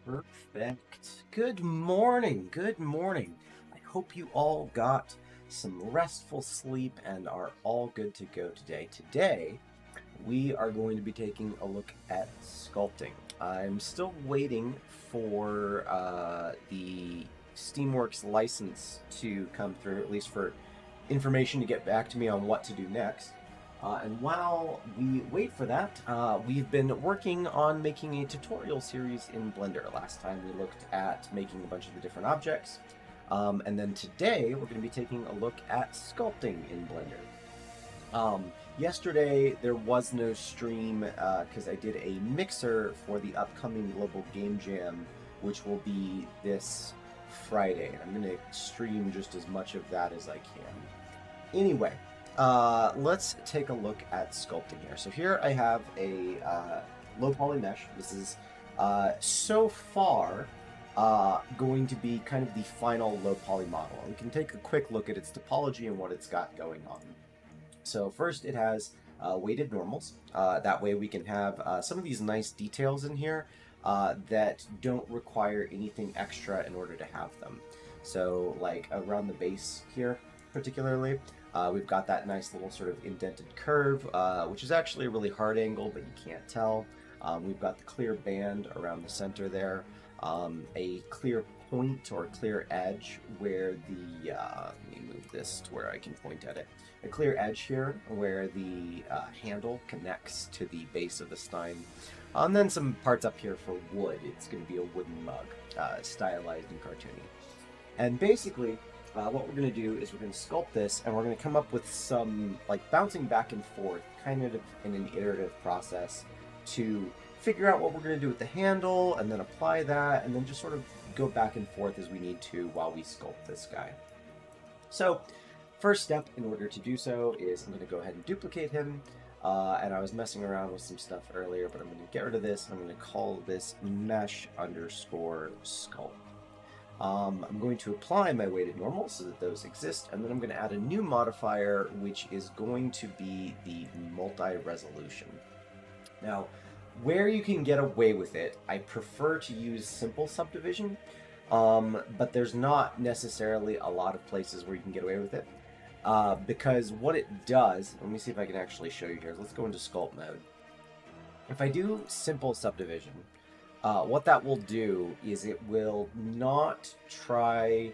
Perfect. Good morning. Good morning. I hope you all got some restful sleep and are all good to go today. Today, we are going to be taking a look at sculpting. I'm still waiting for the Steamworks license to come through, at least for information to get back to me on what to do next. And while we wait for that, we've been working on making a tutorial series in Blender. Last time we looked at making a bunch of the different objects. And then today we're going to be taking a look at sculpting in Blender. Yesterday there was no stream because I did a mixer for the upcoming Global Game Jam, which will be this Friday. And I'm going to stream just as much of that as I can. Anyway, let's take a look at sculpting here. So here I have a low poly mesh. This is so far going to be kind of the final low poly model. We can take a quick look at its topology and what it's got going on. So first it has weighted normals. That way we can have some of these nice details in here that don't require anything extra in order to have them. So like around the base here particularly, we've got that nice little sort of indented curve, which is actually a really hard angle, but you can't tell. We've got the clear band around the center there, a clear point or clear edge where the, let me move this to where I can point at it, a clear edge here where the handle connects to the base of the Stein. And then some parts up here for wood. It's going to be a wooden mug, stylized and cartoony. And basically, what we're going to do is we're going to sculpt this, and we're going to come up with some, like, bouncing back and forth, kind of in an iterative process to figure out what we're going to do with the handle, and then apply that, and then just sort of go back and forth as we need to while we sculpt this guy. So, first step in order to do so is I'm going to go ahead and duplicate him, and I was messing around with some stuff earlier, but I'm going to get rid of this, and I'm going to call this mesh underscore sculpt. I'm going to apply my weighted normals so that those exist, and then I'm going to add a new modifier, which is going to be the multi-resolution. Now, where you can get away with it, I prefer to use simple subdivision, but there's not necessarily a lot of places where you can get away with it, because what it does, let me see if I can actually show you here. Let's go into sculpt mode. If I do simple subdivision, what that will do is it will not try,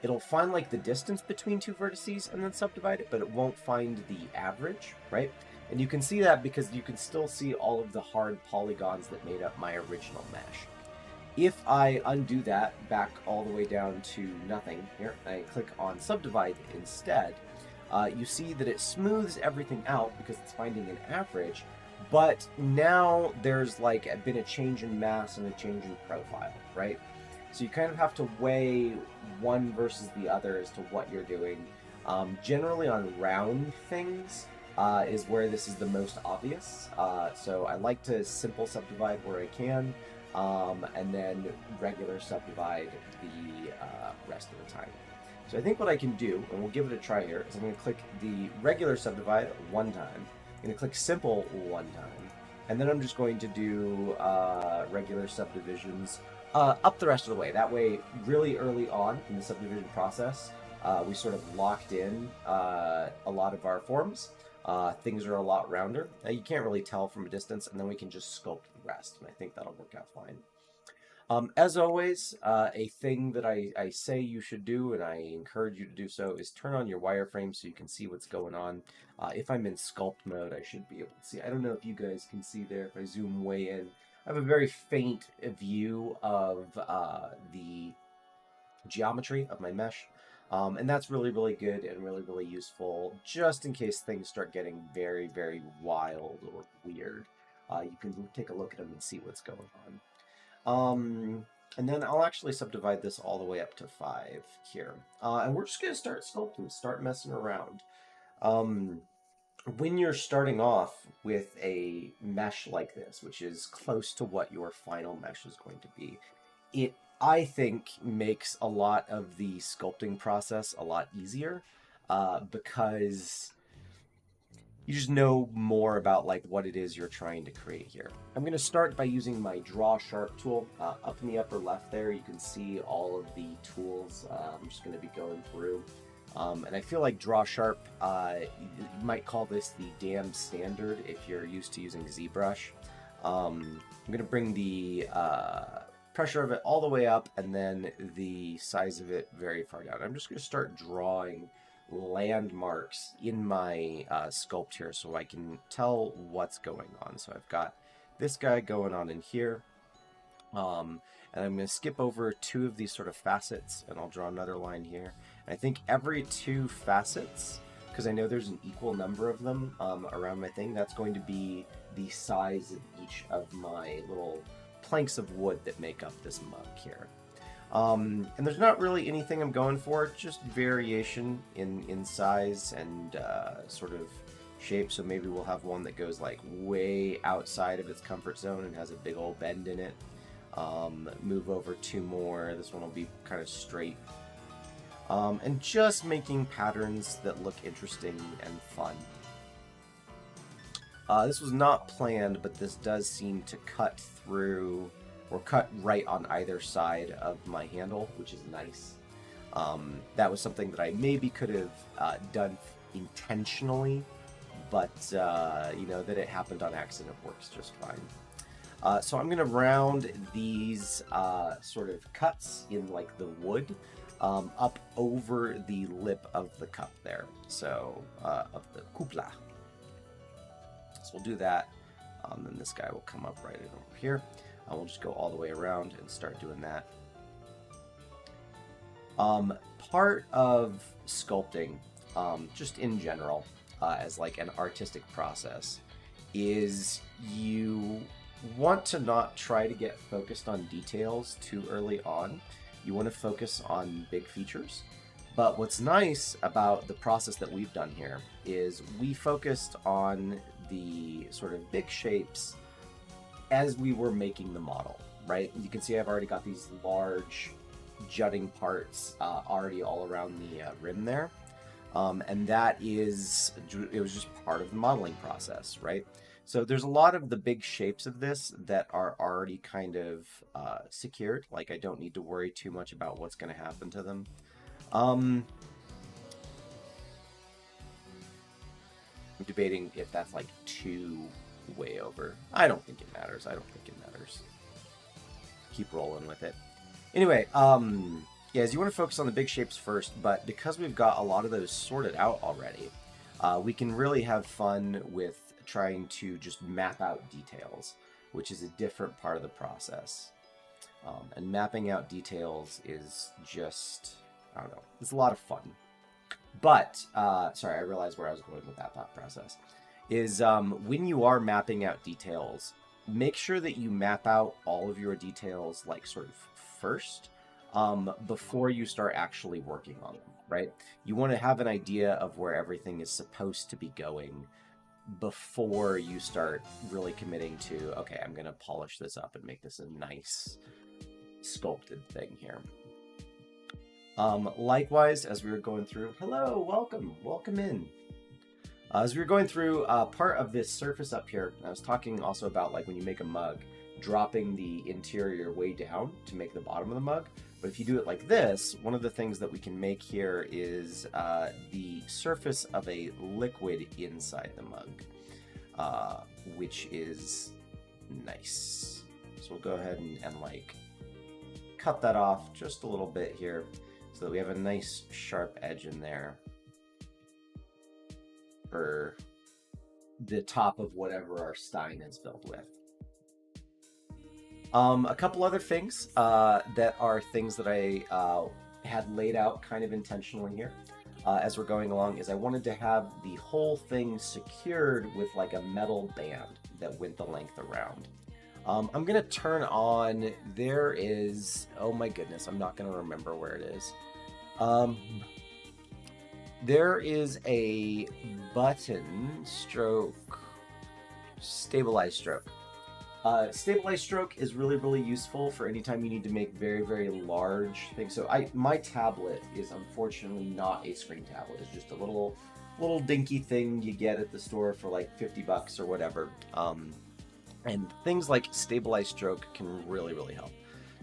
it'll find like the distance between two vertices and then subdivide it, but it won't find the average, right? And you can see that because you can still see all of the hard polygons that made up my original mesh. If I undo that back all the way down to nothing here, and I click on subdivide instead, you see that it smooths everything out because it's finding an average. But now there's like been a change in mass and a change in profile, right? So you kind of have to weigh one versus the other as to what you're doing. Generally on round things is where this is the most obvious. So I like to simple subdivide where I can, and then regular subdivide the rest of the time. So I think what I can do, and we'll give it a try here, is I'm going to click the regular subdivide one time. I'm going to click simple one time, and then I'm just going to do regular subdivisions up the rest of the way. That way, really early on in the subdivision process, we sort of locked in a lot of our forms. Things are a lot rounder. You can't really tell from a distance, and then we can just sculpt the rest, and I think that'll work out fine. As always, a thing that I say you should do, and I encourage you to do so, is turn on your wireframe so you can see what's going on. If I'm in sculpt mode, I should be able to see. I don't know if you guys can see there. If I zoom way in, I have a very faint view of the geometry of my mesh. And that's really, really good and really, really useful, just in case things start getting very, very wild or weird. You can take a look at them and see what's going on. And then I'll actually subdivide this all the way up to 5 here. And we're just going to start sculpting, start messing around. When you're starting off with a mesh like this, which is close to what your final mesh is going to be, it, I think, makes a lot of the sculpting process a lot easier, because you just know more about like what it is you're trying to create here. I'm going to start by using my Draw Sharp tool. Up in the upper left there, you can see all of the tools I'm just going to be going through. And I feel like Draw Sharp, you might call this the damn standard if you're used to using ZBrush. I'm going to bring the pressure of it all the way up and then the size of it very far down. I'm just going to start drawing landmarks in my sculpt here so I can tell what's going on. So I've got this guy going on in here. And I'm going to skip over 2 of these sort of facets and I'll draw another line here. And I think every 2 facets, because I know there's an equal number of them around my thing, that's going to be the size of each of my little planks of wood that make up this mug here. And there's not really anything I'm going for, just variation in size and sort of shape. So maybe we'll have one that goes like way outside of its comfort zone and has a big old bend in it. Move over 2 more. This one will be kind of straight. And just making patterns that look interesting and fun. This was not planned, but this does seem to cut through or cut right on either side of my handle, which is nice. That was something that I maybe could have done intentionally, but you know, that it happened on accident works just fine. So I'm going to round these sort of cuts in like the wood up over the lip of the cup there, so of the cupola. So we'll do that. Then this guy will come up right in over here. We'll just go all the way around and start doing that. Part of sculpting, just in general, as like an artistic process, is you want to not try to get focused on details too early on. You want to focus on big features. But what's nice about the process that we've done here is we focused on the sort of big shapes as we were making the model, right? You can see I've already got these large jutting parts already all around the rim there. And that is, it was just part of the modeling process, right? So there's a lot of the big shapes of this that are already kind of secured. Like I don't need to worry too much about what's going to happen to them. I'm debating if that's like too way over. I don't think it matters. Keep rolling with it. Anyway, yeah, as you want to focus on the big shapes first, but because we've got a lot of those sorted out already, we can really have fun with trying to just map out details, which is a different part of the process. And mapping out details is just, I don't know, it's a lot of fun. But, sorry, I realized where I was going with that thought process, is when you are mapping out details, make sure that you map out all of your details, like, sort of first, before you start actually working on them, right? You want to have an idea of where everything is supposed to be going before you start really committing to, okay, I'm going to polish this up and make this a nice sculpted thing here. Likewise, as we were going through, hello, welcome in. As we were going through part of this surface up here, I was talking also about like when you make a mug, dropping the interior way down to make the bottom of the mug. But if you do it like this, one of the things that we can make here is the surface of a liquid inside the mug, which is nice. So we'll go ahead and like cut that off just a little bit here so that we have a nice sharp edge in there for the top of whatever our stein is filled with. A couple other things that are things that I had laid out kind of intentionally here as we're going along is I wanted to have the whole thing secured with like a metal band that went the length around. I'm going to turn on, there is, oh my goodness, I'm not going to remember where it is. There is a button stroke, stabilize stroke. Stabilize stroke is really, really useful for anytime you need to make very, very large things. So my tablet is unfortunately not a screen tablet. It's just a little little dinky thing you get at the store for like 50 bucks or whatever. And things like Stabilized Stroke can really, really help.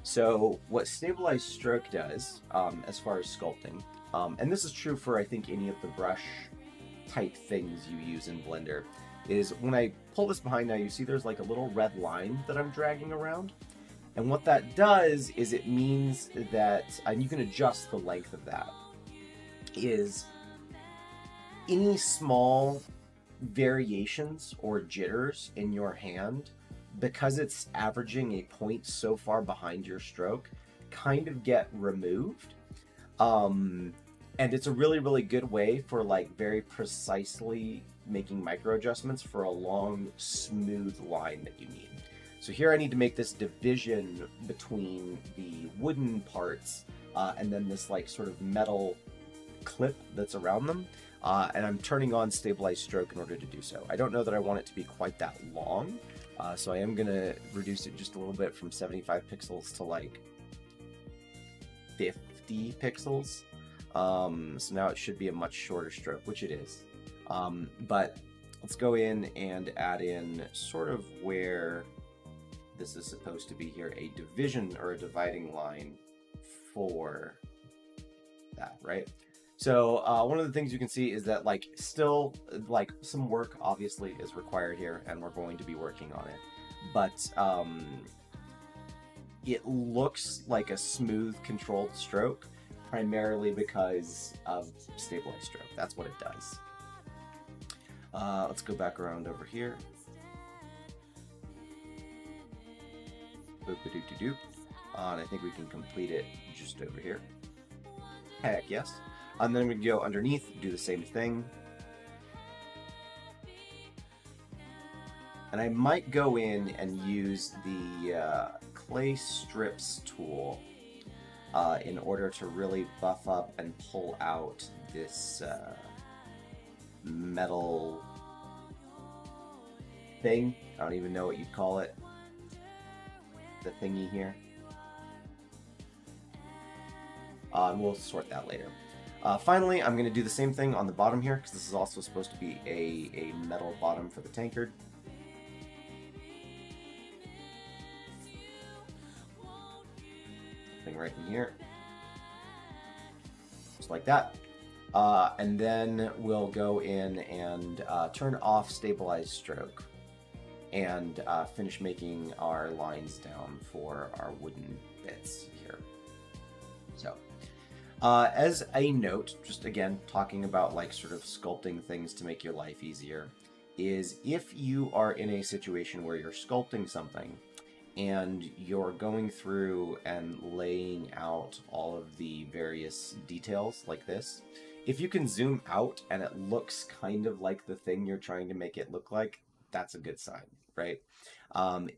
So what Stabilized Stroke does, as far as sculpting, and this is true for I think any of the brush type things you use in Blender, is when I pull this behind now, you see there's like a little red line that I'm dragging around. And what that does is it means that, and you can adjust the length of that, is any small variations or jitters in your hand, because it's averaging a point so far behind your stroke, kind of get removed. And it's a really, really good way for like very precisely making micro adjustments for a long, smooth line that you need. So here I need to make this division between the wooden parts and then this like sort of metal clip that's around them. And I'm turning on Stabilized Stroke in order to do so. I don't know that I want it to be quite that long, so I am going to reduce it just a little bit from 75 pixels to like 50 pixels. So now it should be a much shorter stroke, which it is. But let's go in and add in sort of where this is supposed to be here, a division or a dividing line for that, right? So one of the things you can see is that like still like some work obviously is required here, and we're going to be working on it. But it looks like a smooth, controlled stroke, primarily because of Stabilized Stroke. That's what it does. Let's go back around over here. Boop-a-doop-de-doop. And I think we can complete it just over here. Heck yes. And then we can go underneath, do the same thing. And I might go in and use the Clay Strips tool in order to really buff up and pull out this metal thing. I don't even know what you'd call it. The thingy here. We'll sort that later. Finally, I'm going to do the same thing on the bottom here, because this is also supposed to be a metal bottom for the tankard. Thing right in here. Just like that. And then we'll go in and turn off Stabilized Stroke and finish making our lines down for our wooden bits here. So, as a note, just again, talking about like sort of sculpting things to make your life easier, is if you are in a situation where you're sculpting something and you're going through and laying out all of the various details like this, if you can zoom out and it looks kind of like the thing you're trying to make it look like, that's a good sign, right?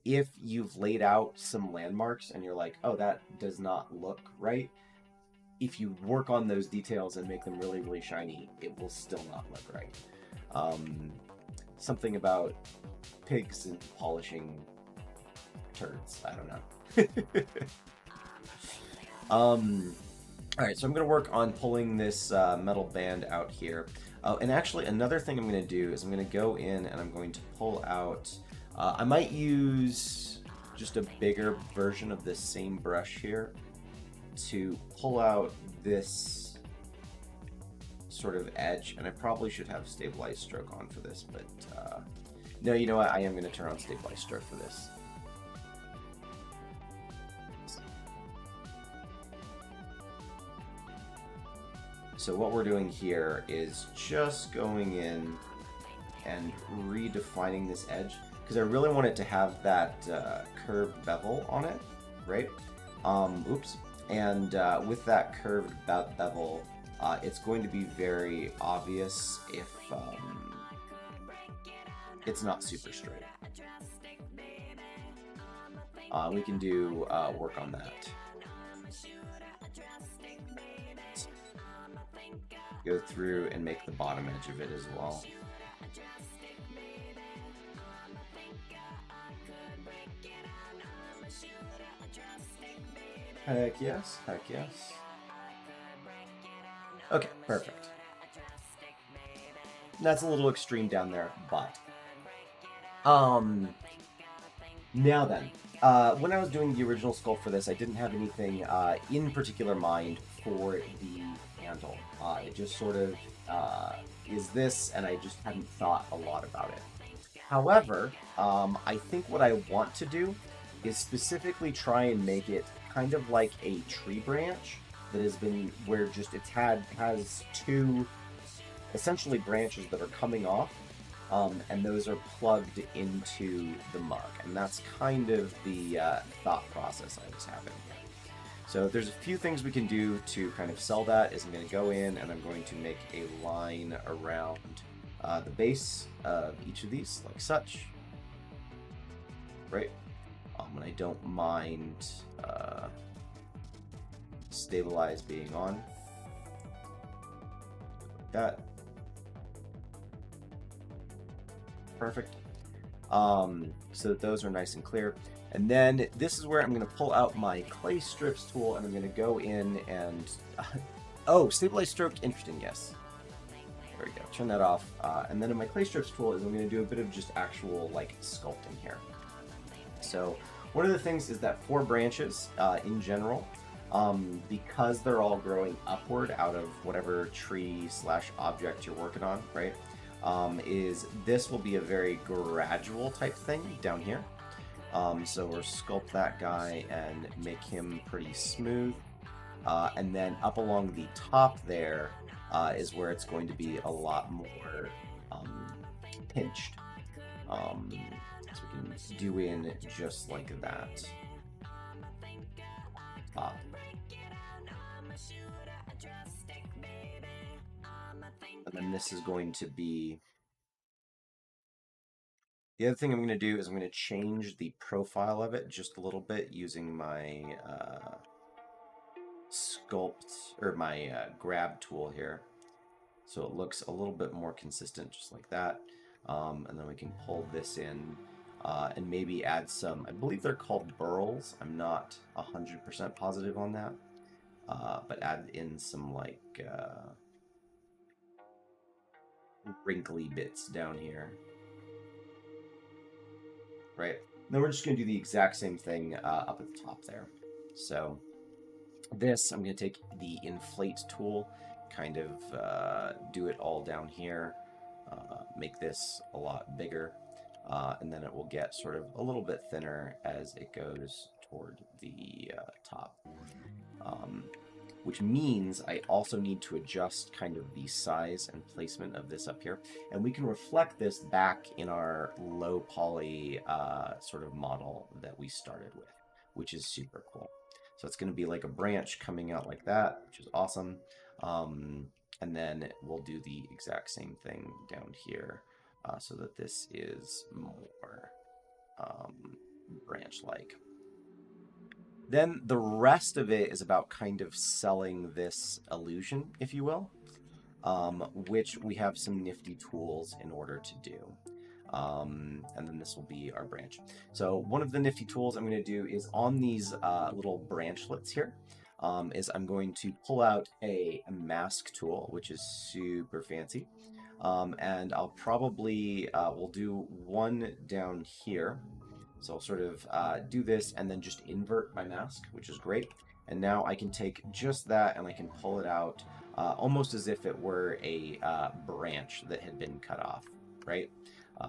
If you've laid out some landmarks and you're like, oh, that does not look right, if you work on those details and make them really, really shiny, it will still not look right. Something about pigs and polishing turds, I don't know. Alright, so I'm going to work on pulling this metal band out here. Oh, and actually another thing I'm going to do is I'm going to go in and I'm going to pull out, I might use just a bigger version of this same brush here to pull out this sort of edge, and I probably should have Stabilized Stroke on for this, but no, you know what, I am going to turn on Stabilized Stroke for this. So what we're doing here is just going in and redefining this edge, because I really want it to have that curved bevel on it, right? Oops. And with that curved bevel, it's going to be very obvious if it's not super straight. We can do work on that. Go through and make the bottom edge of it as well. Heck yes, heck yes. Okay, perfect. That's a little extreme down there, but um, now then, when I was doing the original sculpt for this, I didn't have anything in particular mind for the handle. It just sort of is this, and I just hadn't thought a lot about it. However, I think what I want to do is specifically try and make it kind of like a tree branch that has been where just has two essentially branches that are coming off, and those are plugged into the mug, and that's kind of the thought process I was having. So there's a few things we can do to kind of sell that. Is I'm going to go in and I'm going to make a line around the base of each of these, like such. Right? And I don't mind stabilize being on. Like that. Perfect. So that those are nice and clear. And then this is where I'm going to pull out my clay strips tool and I'm going to go in and... oh, stabilize stroke. Interesting, yes. There we go. Turn that off. And then in my clay strips tool is I'm going to do a bit of just actual like sculpting here. So one of the things is that 4 branches in general, because they're all growing upward out of whatever tree / object you're working on, right? Is this will be a very gradual type thing down here. So we'll sculpt that guy and make him pretty smooth. And then up along the top there is where it's going to be a lot more pinched. So we can do in just like that. And then this is going to be... The other thing I'm going to do is I'm going to change the profile of it just a little bit using my sculpt, or my grab tool here. So it looks a little bit more consistent, just like that. And then we can pull this in and maybe add some, I believe they're called burls. I'm not 100% positive on that. But add in some like wrinkly bits down here. Right. Then we're just going to do the exact same thing up at the top there. So this, I'm going to take the inflate tool, kind of do it all down here, make this a lot bigger, and then it will get sort of a little bit thinner as it goes toward the top. Which means I also need to adjust kind of the size and placement of this up here. And we can reflect this back in our low poly sort of model that we started with, which is super cool. So it's going to be like a branch coming out like that, which is awesome. And then we'll do the exact same thing down here so that this is more branch-like. Then the rest of it is about kind of selling this illusion, if you will, which we have some nifty tools in order to do. And then this will be our branch. So one of the nifty tools I'm going to do is on these little branchlets here, is I'm going to pull out a mask tool, which is super fancy. And I'll probably, we'll do one down here. So I'll sort of do this and then just invert my mask, which is great. And now I can take just that and I can pull it out almost as if it were a branch that had been cut off, right?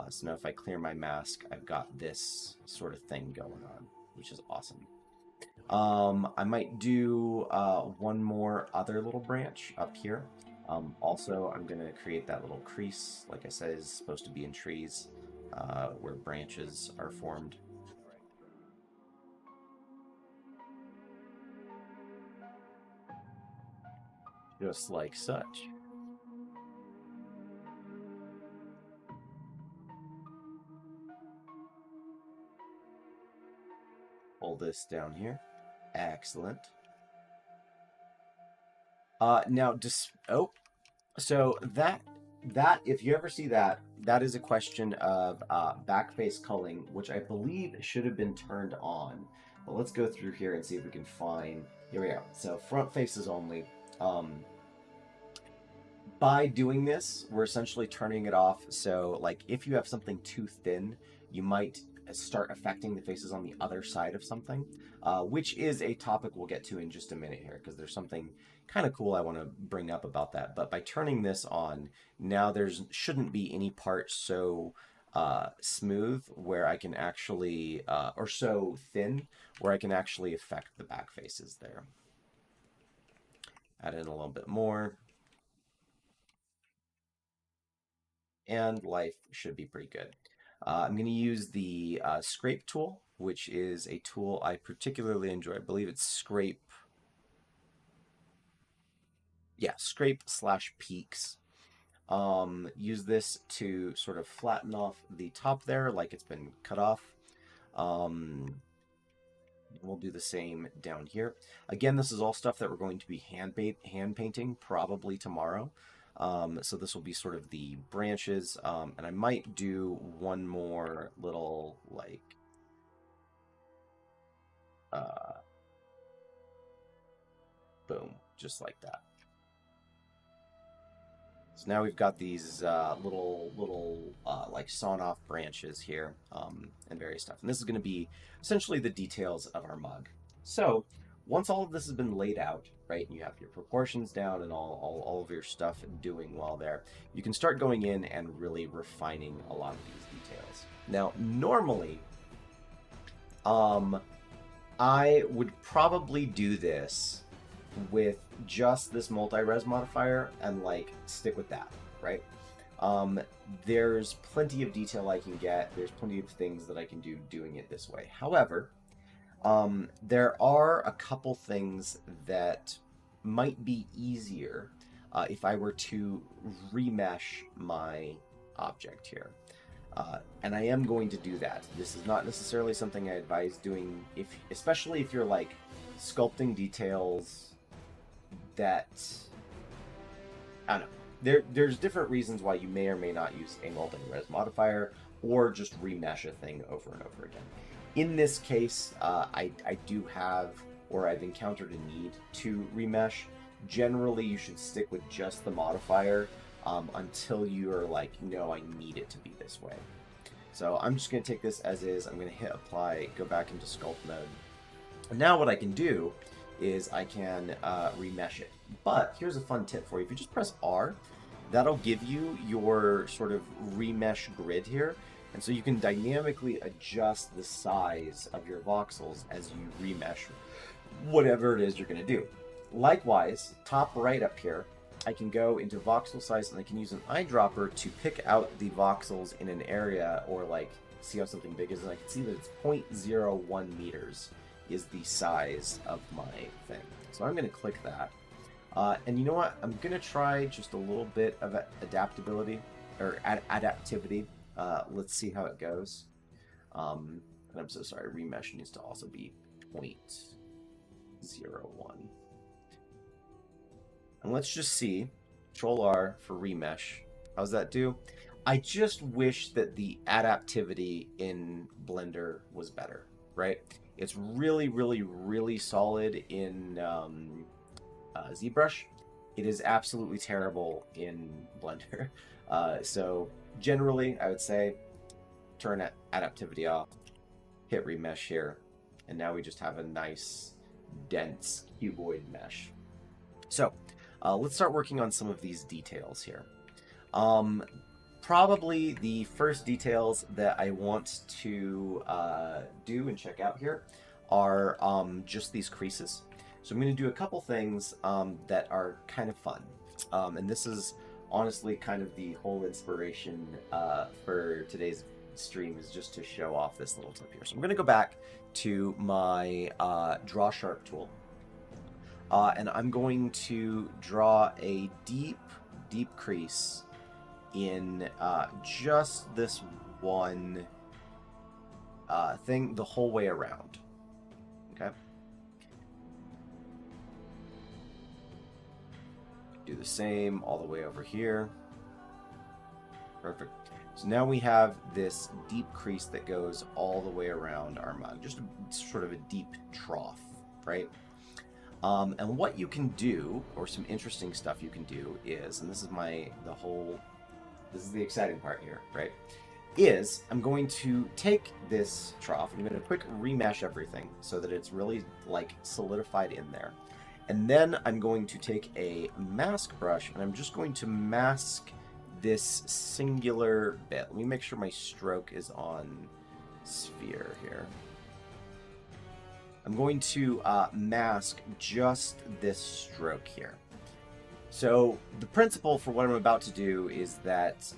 So now if I clear my mask, I've got this sort of thing going on, which is awesome. I might do one more other little branch up here. Also, I'm going to create that little crease, like I said, is supposed to be in trees where branches are formed. Just like such. Pull this down here. Excellent. Now, so that if you ever see that, that is a question of backface culling, which I believe should have been turned on. But let's go through here and see if we can find. Here we go. So front faces only. By doing this, we're essentially turning it off. So, like, if you have something too thin, you might start affecting the faces on the other side of something, which is a topic we'll get to in just a minute here, because there's something kind of cool I want to bring up about that. But by turning this on, now there's shouldn't be any part so smooth where I can actually, or so thin where I can actually affect the back faces there. Add in a little bit more. And life should be pretty good. I'm going to use the scrape tool, which is a tool I particularly enjoy. I believe it's scrape, yeah, scrape slash peaks. Use this to sort of flatten off the top there like it's been cut off. We'll do the same down here. Again, this is all stuff that we're going to be hand painting probably tomorrow. So this will be sort of the branches, and I might do one more little like boom, just like that. So now we've got these little like sawn off branches here, and various stuff. And this is going to be essentially the details of our mug. So once all of this has been laid out, right, and you have your proportions down and all of your stuff doing well there, you can start going in and really refining a lot of these details. Now, normally, I would probably do this with just this multi-res modifier and like stick with that, right? There's plenty of detail I can get. There's plenty of things that I can do doing it this way. However, there are a couple things that might be easier if I were to remesh my object here. And I am going to do that. This is not necessarily something I advise doing, especially if you're like sculpting details that, I don't know. There's different reasons why you may or may not use a multi-res modifier or just remesh a thing over and over again. In this case, I do have, or I've encountered a need to remesh. Generally, you should stick with just the modifier until you're like, no, I need it to be this way. So I'm just going to take this as is. I'm going to hit apply, go back into sculpt mode. And now what I can do is I can remesh it. But here's a fun tip for you. If you just press R, that'll give you your sort of remesh grid here. And so you can dynamically adjust the size of your voxels as you remesh whatever it is you're going to do. Likewise, top right up here, I can go into voxel size and I can use an eyedropper to pick out the voxels in an area or like see how something big is. And I can see that it's 0.01 meters is the size of my thing. So I'm going to click that. And you know what? I'm going to try just a little bit of adaptability or adaptivity. Let's see how it goes. And I'm so sorry, remesh needs to also be 0.01. And let's just see. Control R for remesh. How's that do? I just wish that the adaptivity in Blender was better, right? It's really, really, really solid in ZBrush. It is absolutely terrible in Blender. So generally, I would say turn adaptivity off, hit remesh here, and now we just have a nice, dense cuboid mesh. So let's start working on some of these details here. Probably the first details that I want to do and check out here are just these creases. So I'm going to do a couple things that are kind of fun. And this is honestly kind of the whole inspiration for today's stream, is just to show off this little tip here. So I'm going to go back to my Draw Sharp tool. And I'm going to draw a deep, deep crease in just this one thing the whole way around. Okay. Do the same all the way over here. Perfect. So now we have this deep crease that goes all the way around our mug, just sort of a deep trough, right? And what you can do, or some interesting stuff you can do is, and this is this is the exciting part here, right? Is I'm going to take this trough, I'm going to quick remesh everything so that it's really like solidified in there. And then I'm going to take a mask brush and I'm just going to mask this singular bit. Let me make sure my stroke is on sphere here. I'm going to mask just this stroke here. So the principle for what I'm about to do is that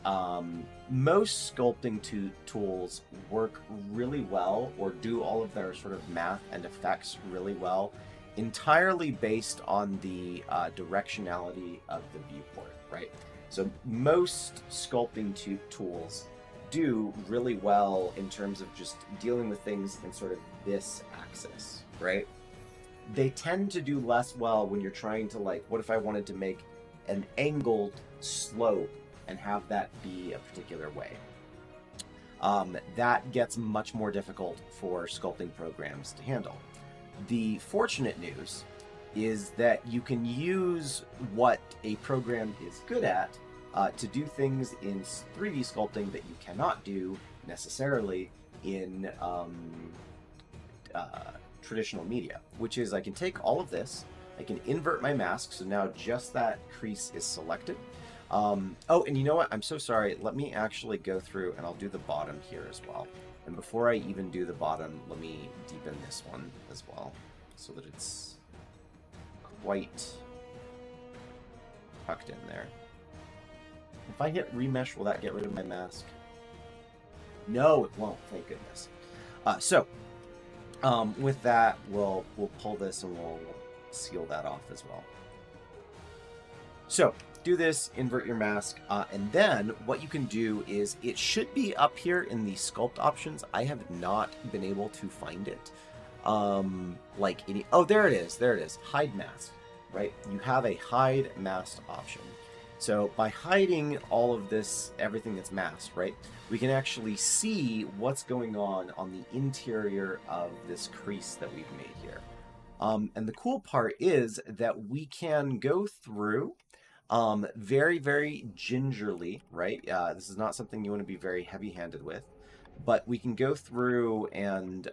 most sculpting tools work really well, or do all of their sort of math and effects really well, entirely based on the directionality of the viewport, right? So most sculpting tools do really well in terms of just dealing with things in sort of this axis, right? They tend to do less well when you're trying to, like, what if I wanted to make an angled slope and have that be a particular way? That gets much more difficult for sculpting programs to handle. The fortunate news is that you can use what a program is good at to do things in 3D sculpting that you cannot do necessarily in traditional media, which is I can take all of this, I can invert my mask, so now just that crease is selected. Oh, and you know what? I'm so sorry. Let me actually go through and I'll do the bottom here as well. And before I even do the bottom, let me deepen this one as well so that it's quite tucked in there. If I hit remesh, will that get rid of my mask? No, it won't, thank goodness. With that, we'll pull this and we'll seal that off as well. So do this, invert your mask, and then what you can do is it should be up here in the sculpt options. I have not been able to find it. Oh, there it is, hide mask, right? You have a hide mask option. So by hiding all of this, everything that's masked, right, we can actually see what's going on the interior of this crease that we've made here. And the cool part is that we can go through very, very gingerly, right? This is not something you want to be very heavy-handed with, but we can go through and,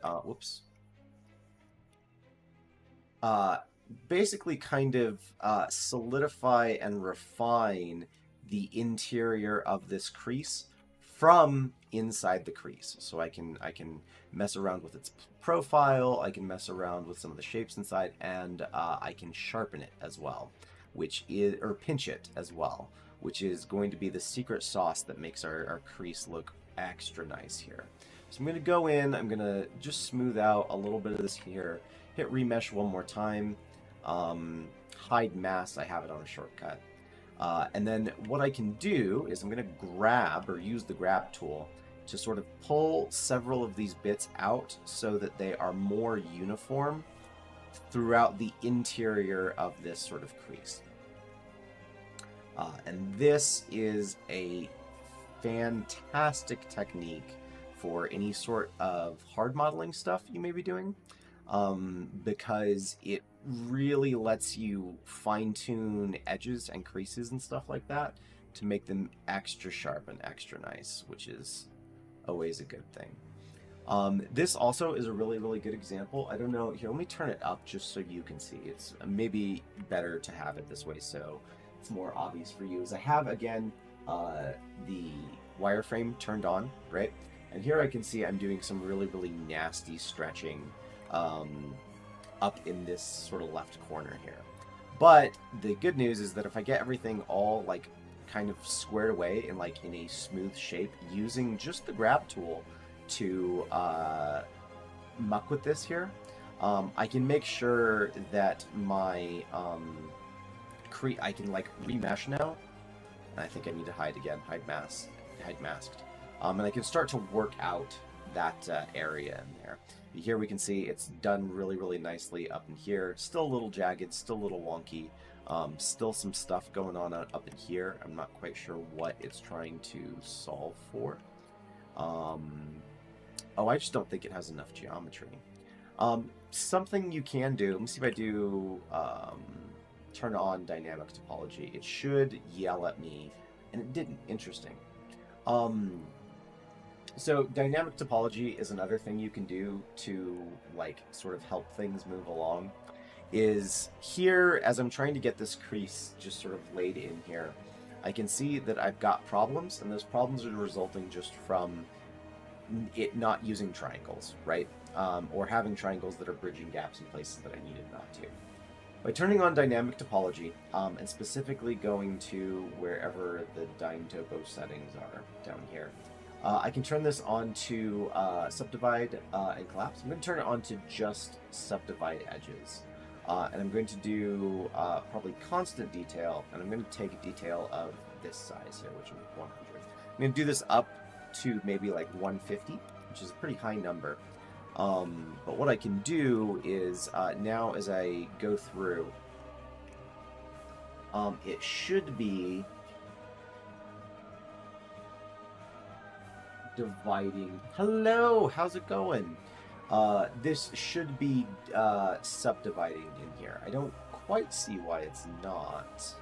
basically kind of solidify and refine the interior of this crease from inside the crease. So I can mess around with its profile, I can mess around with some of the shapes inside, and I can sharpen it as well, or pinch it as well, which is going to be the secret sauce that makes our crease look extra nice here. So I'm going to go in, I'm going to just smooth out a little bit of this here, hit remesh one more time, hide mask, I have it on a shortcut. And then what I can do is I'm going to grab, or use the grab tool, to sort of pull several of these bits out so that they are more uniform throughout the interior of this sort of crease. And this is a fantastic technique for any sort of hard modeling stuff you may be doing, because it really lets you fine-tune edges and creases and stuff like that to make them extra sharp and extra nice, which is always a good thing. This also is a really, really good example. I don't know, here, let me turn it up just so you can see. It's maybe better to have it this way so it's more obvious for you. As I have, again, the wireframe turned on, right? And here I can see I'm doing some really, really nasty stretching up in this sort of left corner here. But the good news is that if I get everything all like kind of squared away in a smooth shape, using just the grab tool to muck with this here, I can make sure that my I can remesh now. And I think I need to hide again, hide masked, and I can start to work out that area in there. Here we can see it's done really, really nicely up in here. Still a little jagged, still a little wonky. Still some stuff going on up in here. I'm not quite sure what it's trying to solve for. Oh, I just don't think it has enough geometry. Something you can do, let me see if I do turn on dynamic topology. It should yell at me, and it didn't. Interesting. Um, so dynamic topology is another thing you can do to like sort of help things move along. Is here as I'm trying to get this crease just sort of laid in here, I can see that I've got problems, and those problems are resulting just from it not using triangles, right? Or having triangles that are bridging gaps in places that I needed not to. By turning on dynamic topology, and specifically going to wherever the DynTopo settings are down here, I can turn this on to subdivide and collapse. I'm going to turn it on to just subdivide edges. And I'm going to do probably constant detail, and I'm going to take a detail of this size here, which is 100. I'm going to do this up to maybe like 150, which is a pretty high number. But what I can do is now as I go through, it should be dividing. Hello, how's it going? This should be subdividing in here. I don't quite see why it's not,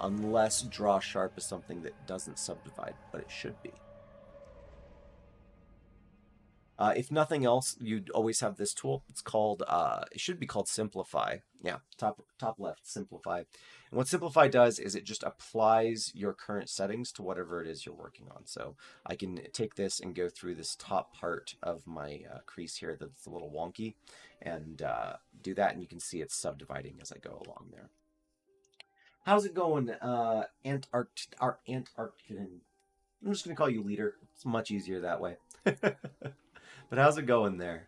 unless draw sharp is something that doesn't subdivide, but it should be. If nothing else, you'd always have this tool. It's called, it should be called Simplify. Yeah, top left, Simplify. And what Simplify does is it just applies your current settings to whatever it is you're working on. So I can take this and go through this top part of my crease here that's a little wonky and do that, and you can see it's subdividing as I go along there. How's it going, Antarctic? I'm just going to call you leader. It's much easier that way. But how's it going there?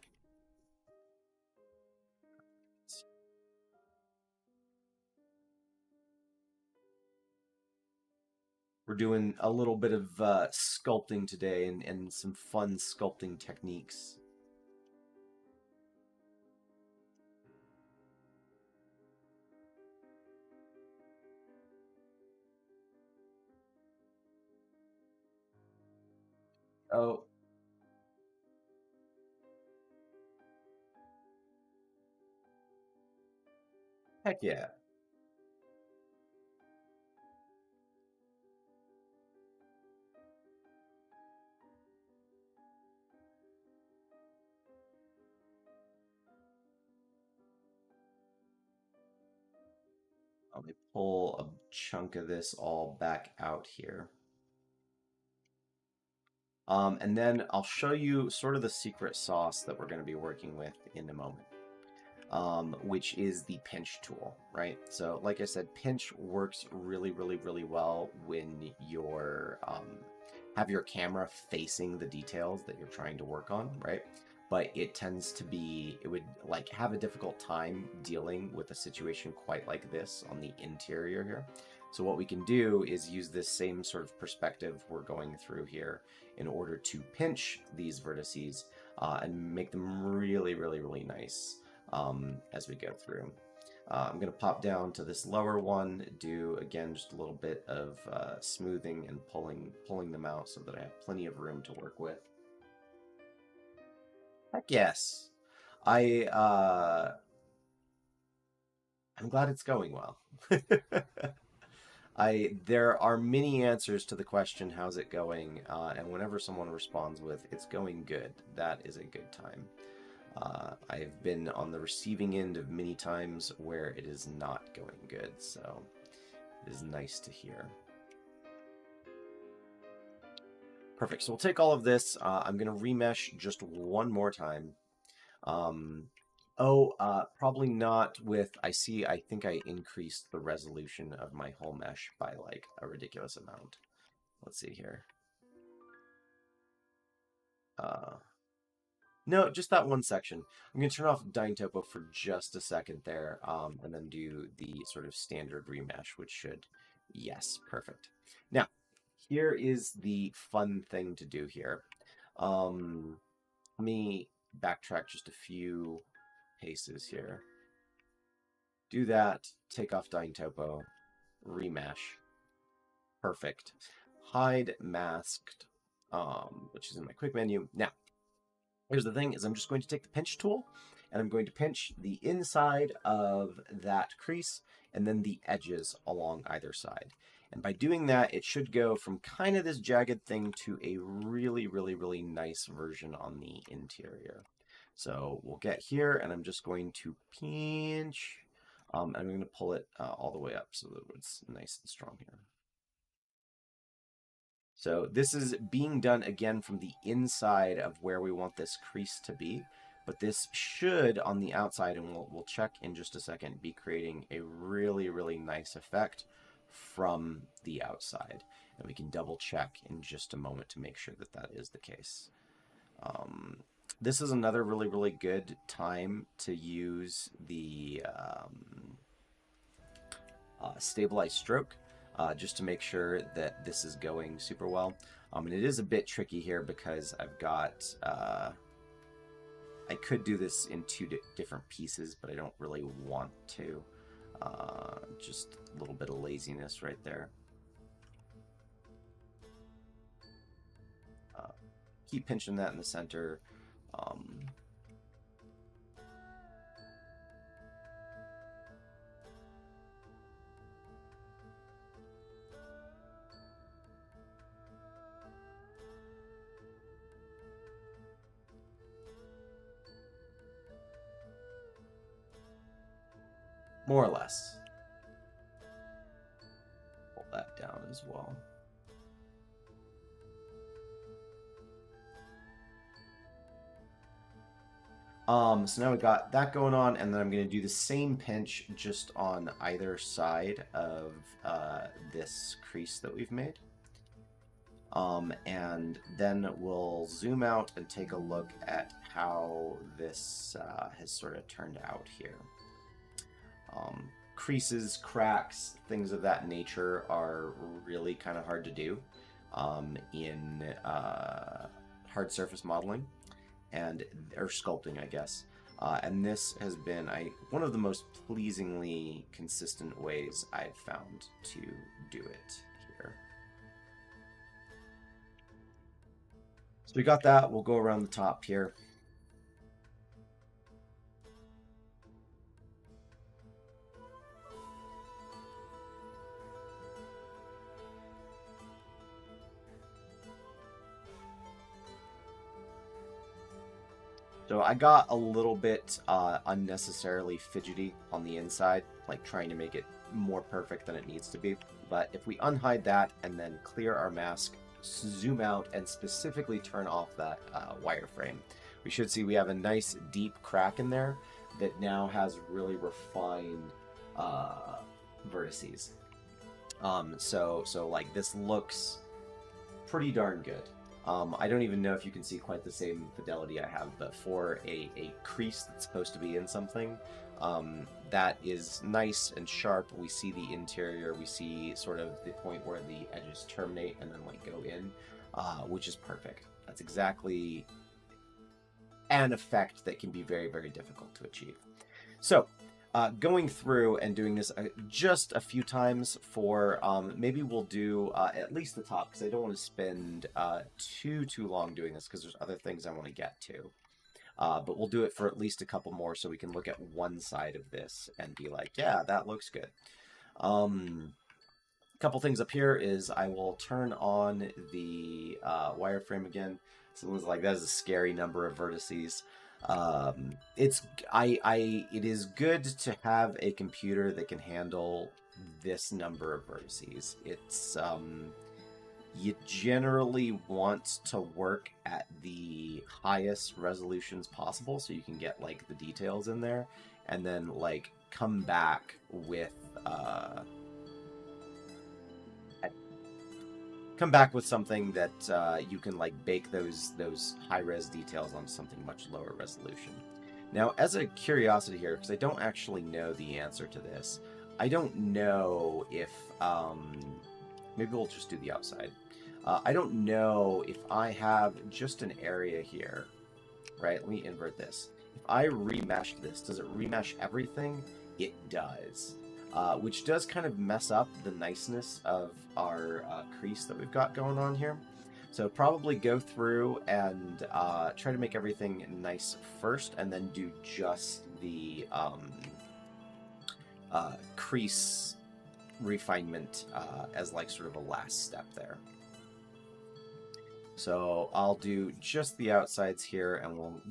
We're doing a little bit of sculpting today and some fun sculpting techniques. Oh, heck yeah. Let me pull a chunk of this all back out here. And then I'll show you sort of the secret sauce that we're going to be working with in a moment, which is the pinch tool, right? So like I said, pinch works really, really, really well when you're have your camera facing the details that you're trying to work on, right? But it tends to be, it would like have a difficult time dealing with a situation quite like this on the interior here. So what we can do is use this same sort of perspective we're going through here in order to pinch these vertices and make them really, really, really nice as we go through. I'm going to pop down to this lower one, do again just a little bit of smoothing and pulling them out so that I have plenty of room to work with. Heck yes. I I'm glad it's going well. There are many answers to the question, how's it going? And whenever someone responds with, it's going good, that is a good time. I've been on the receiving end of many times where it is not going good, so it is nice to hear. Perfect, so we'll take all of this. I'm going to remesh just one more time. Probably not with, I think I increased the resolution of my whole mesh by like a ridiculous amount. Let's see here. No, just that one section. I'm going to turn off DynTopo for just a second there, and then do the sort of standard remesh, which should, yes, perfect. Now, here is the fun thing to do here. Let me backtrack just a few paces here. Do that, take off DynTopo, remesh. Perfect. Hide masked, which is in my quick menu. Now, Here's the thing, is I'm just going to take the pinch tool, and I'm going to pinch the inside of that crease, and then the edges along either side. And by doing that, it should go from kind of this jagged thing to a really, really, really nice version on the interior. So we'll get here, and I'm just going to pinch, and I'm going to pull it all the way up so that it's nice and strong here. So this is being done again from the inside of where we want this crease to be, but this should on the outside, and we'll check in just a second, be creating a really, really nice effect from the outside. And we can double check in just a moment to make sure that that is the case. This is another really, really good time to use the stabilized stroke. Just to make sure that this is going super well. And it is a bit tricky here because I've got, I could do this in two different pieces, but I don't really want to. Just a little bit of laziness right there. Keep pinching that in the center. More or less. Pull that down as well. So now we got that going on, and then I'm going to do the same pinch just on either side of this crease that we've made. And then we'll zoom out and take a look at how this has sort of turned out here. Creases, cracks, things of that nature are really kind of hard to do in hard surface modeling or sculpting, I guess. And this has been one of the most pleasingly consistent ways I've found to do it here. So we got that. We'll go around the top here. So I got a little bit unnecessarily fidgety on the inside, like trying to make it more perfect than it needs to be. But if we unhide that and then clear our mask, zoom out, and specifically turn off that wireframe, we should see we have a nice deep crack in there that now has really refined vertices. So like this looks pretty darn good. I don't even know if you can see quite the same fidelity I have, but for a crease that's supposed to be in something, that is nice and sharp. We see the interior, we see sort of the point where the edges terminate and then like go in, which is perfect. That's exactly an effect that can be very, very difficult to achieve. So, going through and doing this just a few times for, maybe we'll do at least the top, because I don't want to spend too long doing this, because there's other things I want to get to. But we'll do it for at least a couple more so we can look at one side of this and be like, yeah, that looks good. Couple things up here is I will turn on the wireframe again. Someone's like, that is a scary number of vertices. It is good to have a computer that can handle this number of vertices. It's you generally want to work at the highest resolutions possible so you can get like the details in there, and then like come back with something that you can like bake those high-res details on something much lower resolution. Now, as a curiosity here, because I don't actually know the answer to this, I don't know if maybe we'll just do the outside. I don't know if I have just an area here, right? Let me invert this. If I remesh this, does it remesh everything? It does. Which does kind of mess up the niceness of our crease that we've got going on here. So probably go through and try to make everything nice first, and then do just the crease refinement as like sort of a last step there. So I'll do just the outsides here, and we'll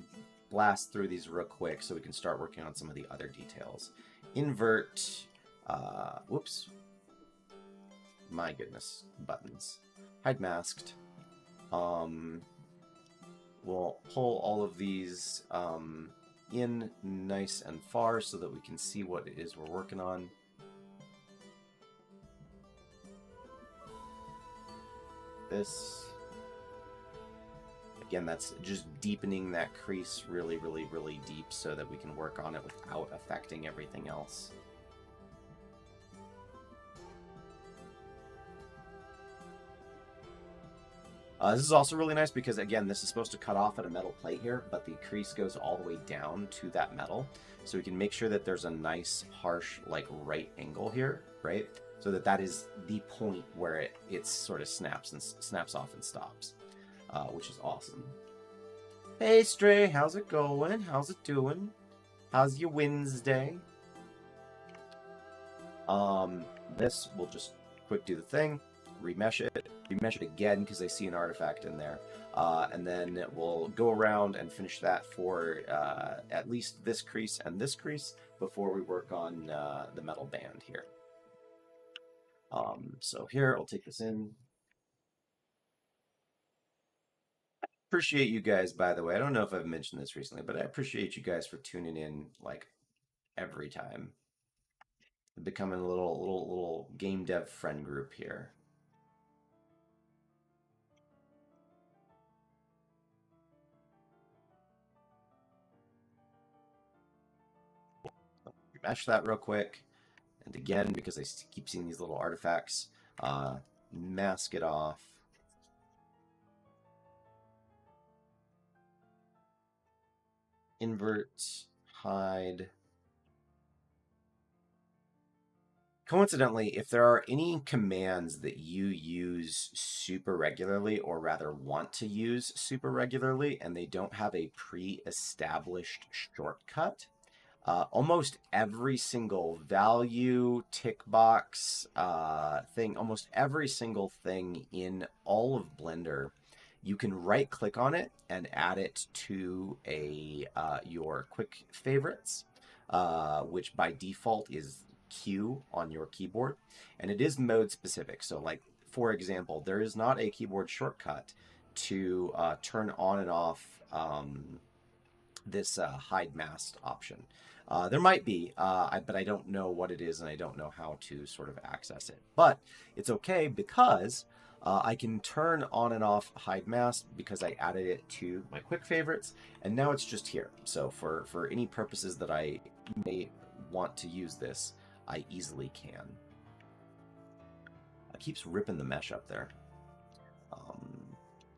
blast through these real quick so we can start working on some of the other details. Invert, whoops, my goodness, buttons. Hide masked. We'll pull all of these in nice and far so that we can see what it is we're working on. This, again, that's just deepening that crease really, really, really deep so that we can work on it without affecting everything else. This is also really nice because, again, this is supposed to cut off at a metal plate here, but the crease goes all the way down to that metal. So we can make sure that there's a nice, harsh, like, right angle here, right? So that is the point where it sort of snaps off and stops, which is awesome. Hey, Stray, how's it going? How's it doing? How's your Wednesday? This, we'll just quick do the thing, remesh it again because I see an artifact in there, and then we'll go around and finish that for at least this crease and this crease before we work on the metal band here. So here, I'll take this in. Appreciate you guys, by the way. I don't know if I've mentioned this recently, but I appreciate you guys for tuning in like every time. Becoming a little game dev friend group here. Mesh that real quick, and again, because I keep seeing these little artifacts, mask it off. Invert, hide. Coincidentally, if there are any commands that you use super regularly, or rather want to use super regularly, and they don't have a pre-established shortcut, almost every single value, tick box thing, almost every single thing in all of Blender, you can right click on it and add it to your quick favorites, which by default is Q on your keyboard, and it is mode specific. So like, for example, there is not a keyboard shortcut to turn on and off this hide mask option. There might be, but I don't know what it is, and I don't know how to sort of access it. But it's okay because I can turn on and off hide mask because I added it to my quick favorites, and now it's just here. So for any purposes that I may want to use this, I easily can. It keeps ripping the mesh up there.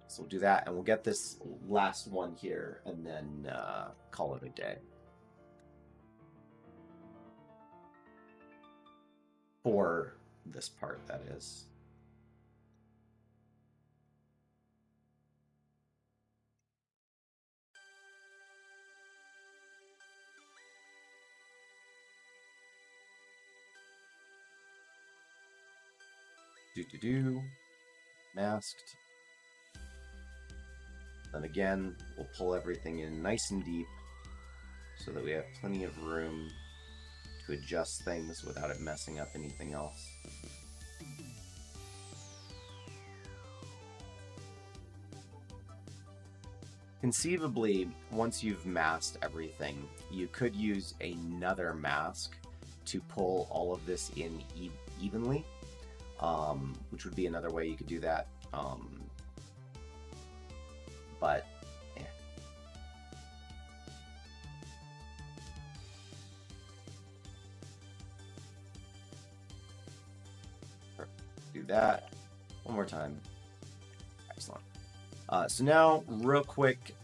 So we'll do that, and we'll get this last one here, and then call it a day. For this part, that is. Masked. Then again, we'll pull everything in nice and deep so that we have plenty of room to adjust things without it messing up anything else. Conceivably, once you've masked everything, you could use another mask to pull all of this in evenly, which would be another way you could do that. But do that one more time. Excellent. So now, real quick,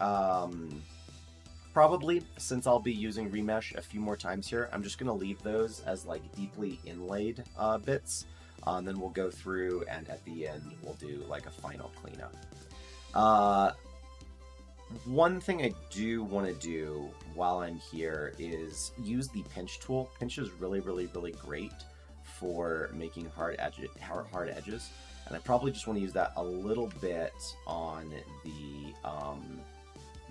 probably since I'll be using remesh a few more times here, I'm just going to leave those as like deeply inlaid bits. And then we'll go through, and at the end, we'll do like a final cleanup. One thing I do want to do while I'm here is use the pinch tool. Pinch is really, really, really great for making hard edges. And I probably just want to use that a little bit on the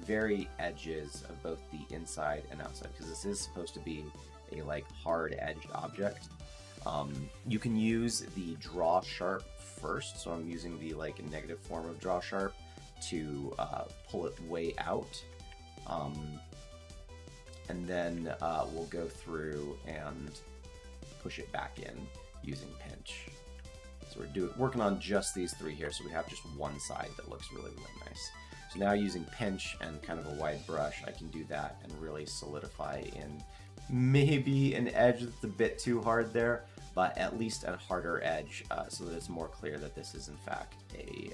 very edges of both the inside and outside, because this is supposed to be a like hard-edged object. You can use the draw sharp first, so I'm using the like negative form of draw sharp to pull it way out, and then we'll go through and push it back in using pinch. So we're working on just these three here, so we have just one side that looks really, really nice. So now using pinch and kind of a wide brush, I can do that and really solidify in maybe an edge that's a bit too hard there, but at least a harder edge, so that it's more clear that this is in fact a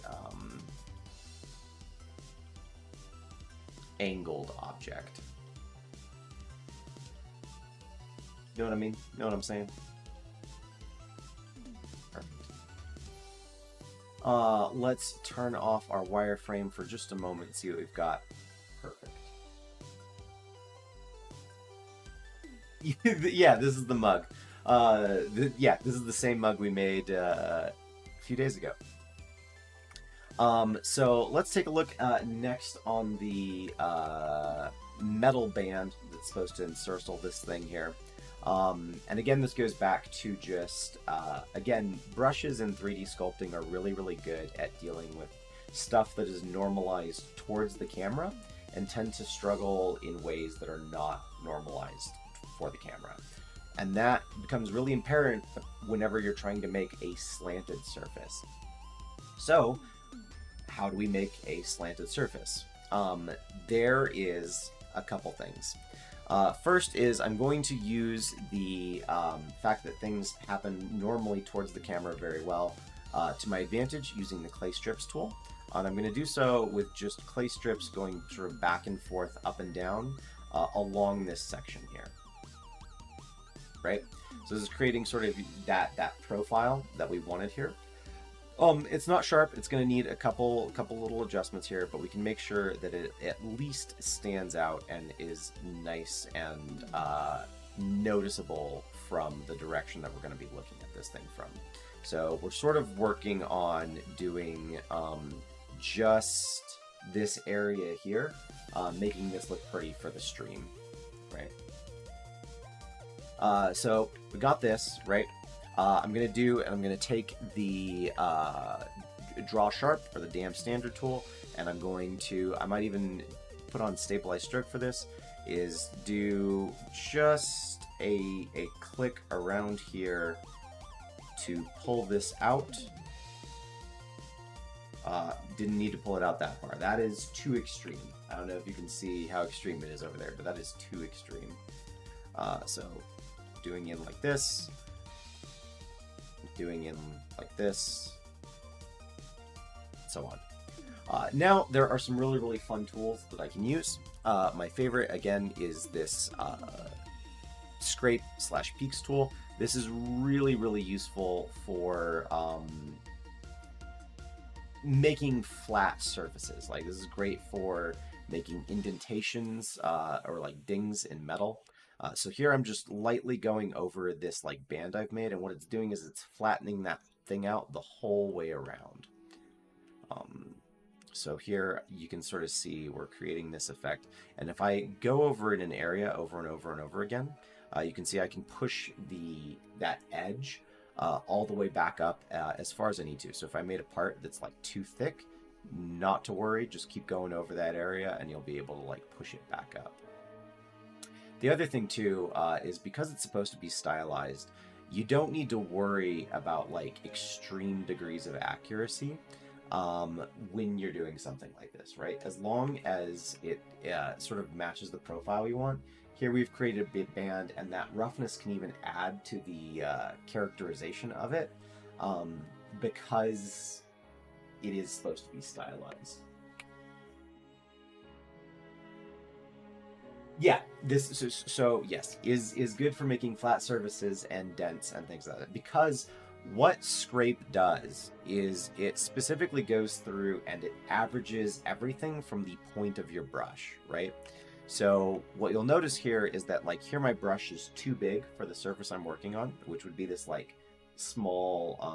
angled object. You know what I mean? You know what I'm saying? Perfect. Let's turn off our wireframe for just a moment and see what we've got. Perfect. Yeah, this is the mug. Yeah, this is the same mug we made a few days ago. So let's take a look next on the metal band that's supposed to encircle this thing here. And again, this goes back to just, again, brushes in 3D sculpting are really, really good at dealing with stuff that is normalized towards the camera and tend to struggle in ways that are not normalized for the camera. And that becomes really apparent whenever you're trying to make a slanted surface. So, how do we make a slanted surface? There is a couple things. First is I'm going to use the fact that things happen normally towards the camera very well to my advantage using the clay strips tool. And I'm going to do so with just clay strips going sort of back and forth, up and down along this section here. Right? So this is creating sort of that profile that we wanted here. It's not sharp. It's going to need a couple little adjustments here, but we can make sure that it at least stands out and is nice and noticeable from the direction that we're going to be looking at this thing from. So we're sort of working on doing just this area here, making this look pretty for the stream, right? So we got this, right? I'm going to take the draw sharp or the damn standard tool, and I'm going to, I might even put on stabilized stroke for this, is do just a click around here to pull this out. Didn't need to pull it out that far. That is too extreme. I don't know if you can see how extreme it is over there, but that is too extreme. So doing it like this, doing in like this, and so on. Now there are some really, really fun tools that I can use. My favorite, again, is this scrape/peaks tool. This is really, really useful for making flat surfaces. Like, this is great for making indentations or like dings in metal. So here I'm just lightly going over this like band I've made, and what it's doing is it's flattening that thing out the whole way around. So here you can sort of see we're creating this effect, and if I go over in an area over and over and over again, you can see I can push that edge all the way back up as far as I need to. So if I made a part that's like too thick, not to worry, just keep going over that area and you'll be able to like push it back up. The other thing too is because it's supposed to be stylized, you don't need to worry about like extreme degrees of accuracy when you're doing something like this, right? As long as it sort of matches the profile you want. Here we've created a bit band, and that roughness can even add to the characterization of it because it is supposed to be stylized. Yeah, this so yes, is good for making flat surfaces and dents and things like that, because What Scrape does is it specifically goes through and it averages everything from the point of your brush, right? So what you'll notice here is that like here my brush is too big for the surface I'm working on, which would be this like small, I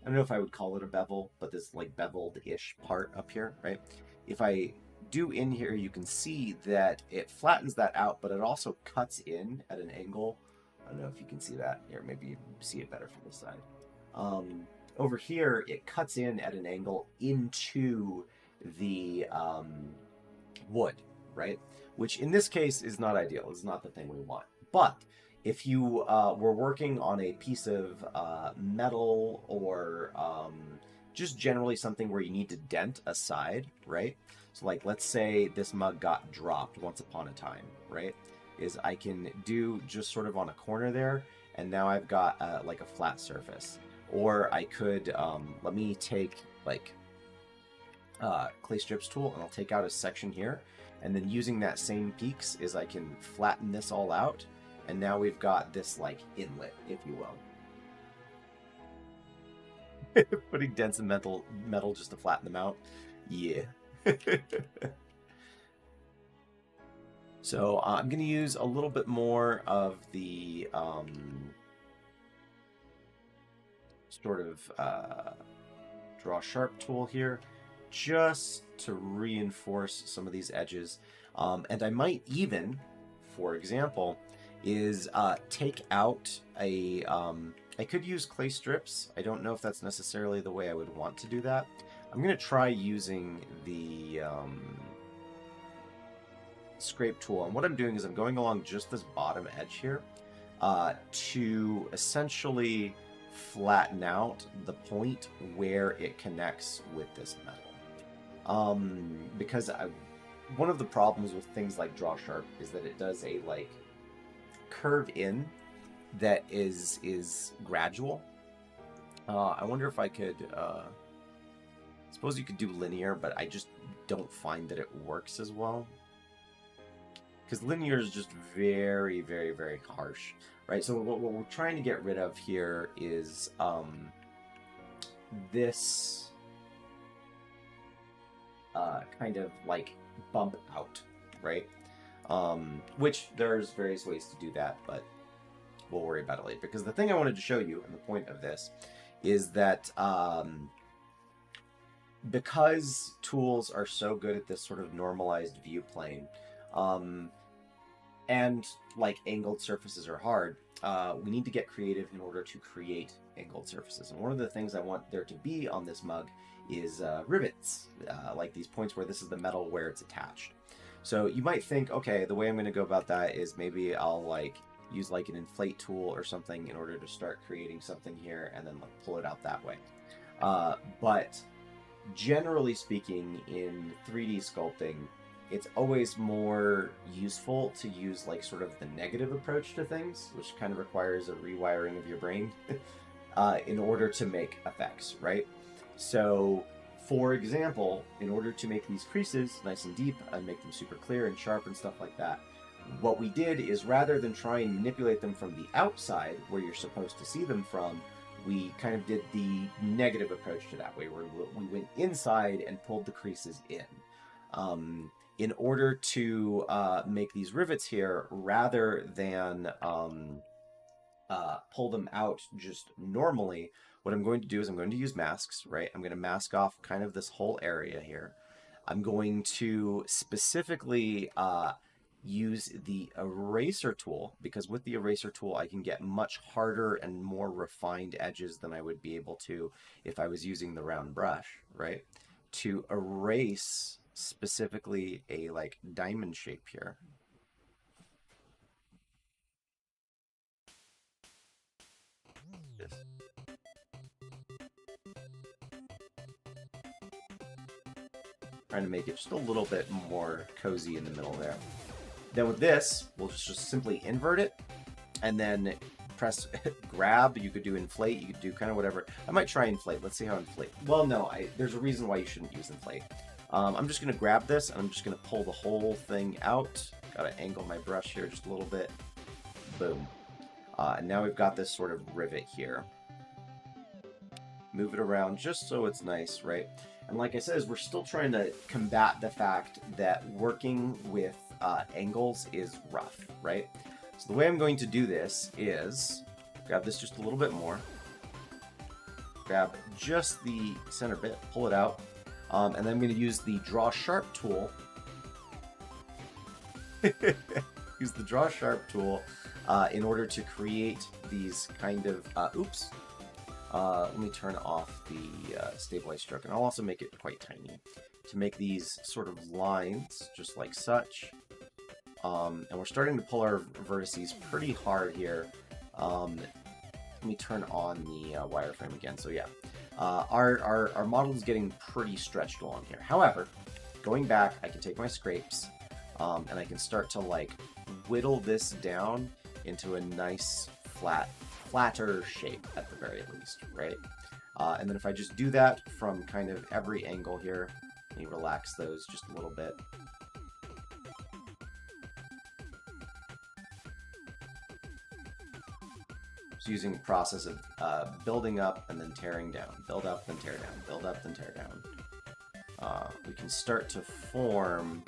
don't know if I would call it a bevel, but this like beveled-ish part up here, right? If I do in here, you can see that it flattens that out, but it also cuts in at an angle. I don't know if you can see that. Here, maybe you see it better from this side. Over here, it cuts in at an angle into the wood, right? Which in this case is not ideal. It's not the thing we want. But if you were working on a piece of metal or just generally something where you need to dent a side, right? So like, let's say this mug got dropped once upon a time, right? Is I can do just sort of on a corner there, and now I've got like a flat surface. Or I could, let me take like clay strips tool, and I'll take out a section here, and then using that same peaks is I can flatten this all out, and now we've got this like inlet, if you will. Putting dents in metal just to flatten them out. Yeah. So I'm going to use a little bit more of the sort of draw sharp tool here, just to reinforce some of these edges. And I might even, for example, is take out a... I could use clay strips. I don't know if that's necessarily the way I would want to do that. I'm going to try using the scrape tool, and what I'm doing is I'm going along just this bottom edge here to essentially flatten out the point where it connects with this metal. Because one of the problems with things like Draw Sharp is that it does a like curve in that is gradual. I wonder if I could suppose you could do linear, but I just don't find that it works as well. Because linear is just very, very, very harsh, right? So what we're trying to get rid of here is this kind of like bump out, right? Which there's various ways to do that, but we'll worry about it later. Because the thing I wanted to show you, and the point of this, is that because tools are so good at this sort of normalized view plane, and like angled surfaces are hard, we need to get creative in order to create angled surfaces. And one of the things I want there to be on this mug is rivets, like these points where this is the metal where it's attached. So you might think, okay, the way I'm going to go about that is maybe I'll like use like an inflate tool or something in order to start creating something here and then like pull it out that way. But generally speaking, in 3D sculpting, it's always more useful to use like sort of the negative approach to things, which kind of requires a rewiring of your brain in order to make effects, right? So, for example, in order to make these creases nice and deep and make them super clear and sharp and stuff like that, what we did is rather than try and manipulate them from the outside, where you're supposed to see them from, we kind of did the negative approach to that way, where we went inside and pulled the creases in order to make these rivets here, rather than pull them out just normally, what I'm going to do is I'm going to use masks, right? I'm going to mask off kind of this whole area here. I'm going to specifically use the eraser tool, because with the eraser tool I can get much harder and more refined edges than I would be able to if I was using the round brush, right? To erase specifically a like diamond shape here. Trying to make it just a little bit more cozy in the middle there. Then with this, we'll just simply invert it, and then press grab. You could do inflate, you could do kind of whatever. I might try inflate. Let's see how inflate. Well, no, there's a reason why you shouldn't use inflate. I'm just going to grab this, and I'm just going to pull the whole thing out. Got to angle my brush here just a little bit. Boom. And now we've got this sort of rivet here. move it around just so it's nice, right? And like I said, we're still trying to combat the fact that working with angles is rough, right? So the way I'm going to do this is grab this just a little bit more, grab just the center bit, pull it out, and then I'm going to use the Draw Sharp tool. Use the Draw Sharp tool in order to create these kind of... oops. Let me turn off the stabilize stroke, and I'll also make it quite tiny to make these sort of lines, just like such. And we're starting to pull our vertices pretty hard here. Let me turn on the wireframe again. So yeah, our model is getting pretty stretched along here. However, going back, I can take my scrapes and I can start to like whittle this down into a nice flatter shape at the very least, right? And then if I just do that from kind of every angle here, let me relax those just a little bit. Just using the process of building up and then tearing down, build up, then tear down, build up, then tear down. We can start to form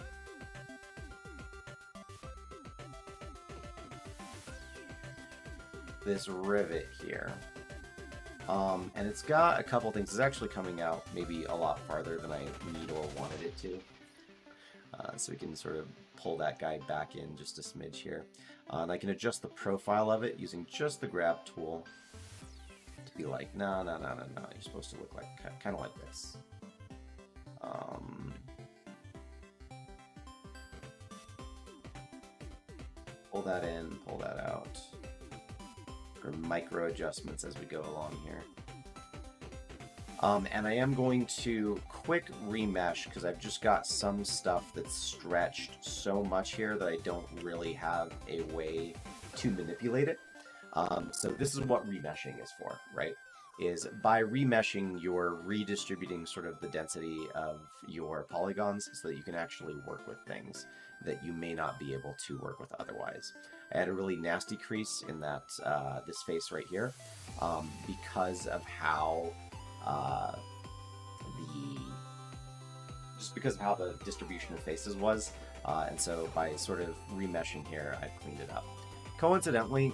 this rivet here. And it's got a couple things. It's actually coming out maybe a lot farther than I need or wanted it to. So we can sort of pull that guy back in just a smidge here. And I can adjust the profile of it using just the grab tool to be like, no, you're supposed to look like kind of like this. Pull that in, pull that out. Or micro adjustments as we go along here. And I am going to quick remesh because I've just got some stuff that's stretched so much here that I don't really have a way to manipulate it. So this is what remeshing is for, right? Is by remeshing, you're redistributing sort of the density of your polygons so that you can actually work with things that you may not be able to work with otherwise. I had a really nasty crease in that this face right here because of how the distribution of faces was, and so by sort of remeshing here, I've cleaned it up. Coincidentally,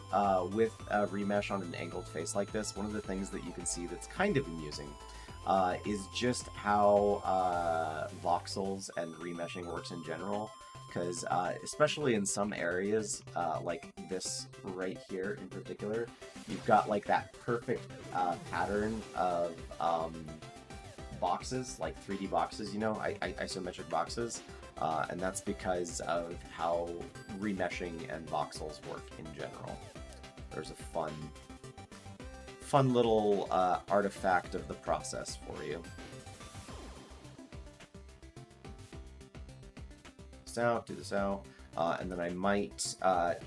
with a remesh on an angled face like this, one of the things that you can see that's kind of amusing is just how voxels and remeshing works in general. Because especially in some areas, like this right here in particular, you've got like that perfect pattern of boxes, like 3D boxes, you know, isometric boxes, and that's because of how remeshing and voxels work in general. There's a fun little artifact of the process for you. Out, do this out, and then I might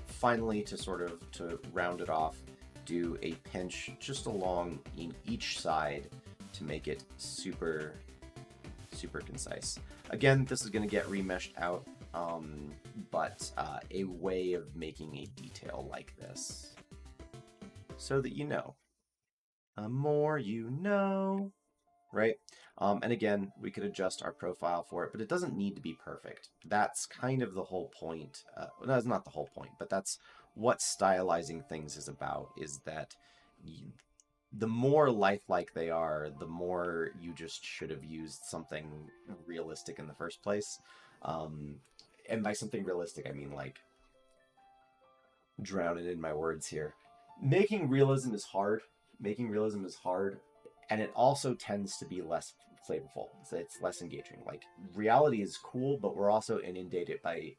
finally, to round it off, do a pinch just along in each side to make it super concise. Again, this is going to get remeshed out, but a way of making a detail like this so that you know. The more you know. Right? And again, we could adjust our profile for it, but it doesn't need to be perfect. That's kind of the whole point. Well, that's not the whole point, but that's what stylizing things is about, is that the more lifelike they are, the more you just should have used something realistic in the first place. And by something realistic, I mean like drowning in my words here. Making realism is hard. And it also tends to be less flavorful. So it's less engaging. Like, reality is cool, but we're also inundated by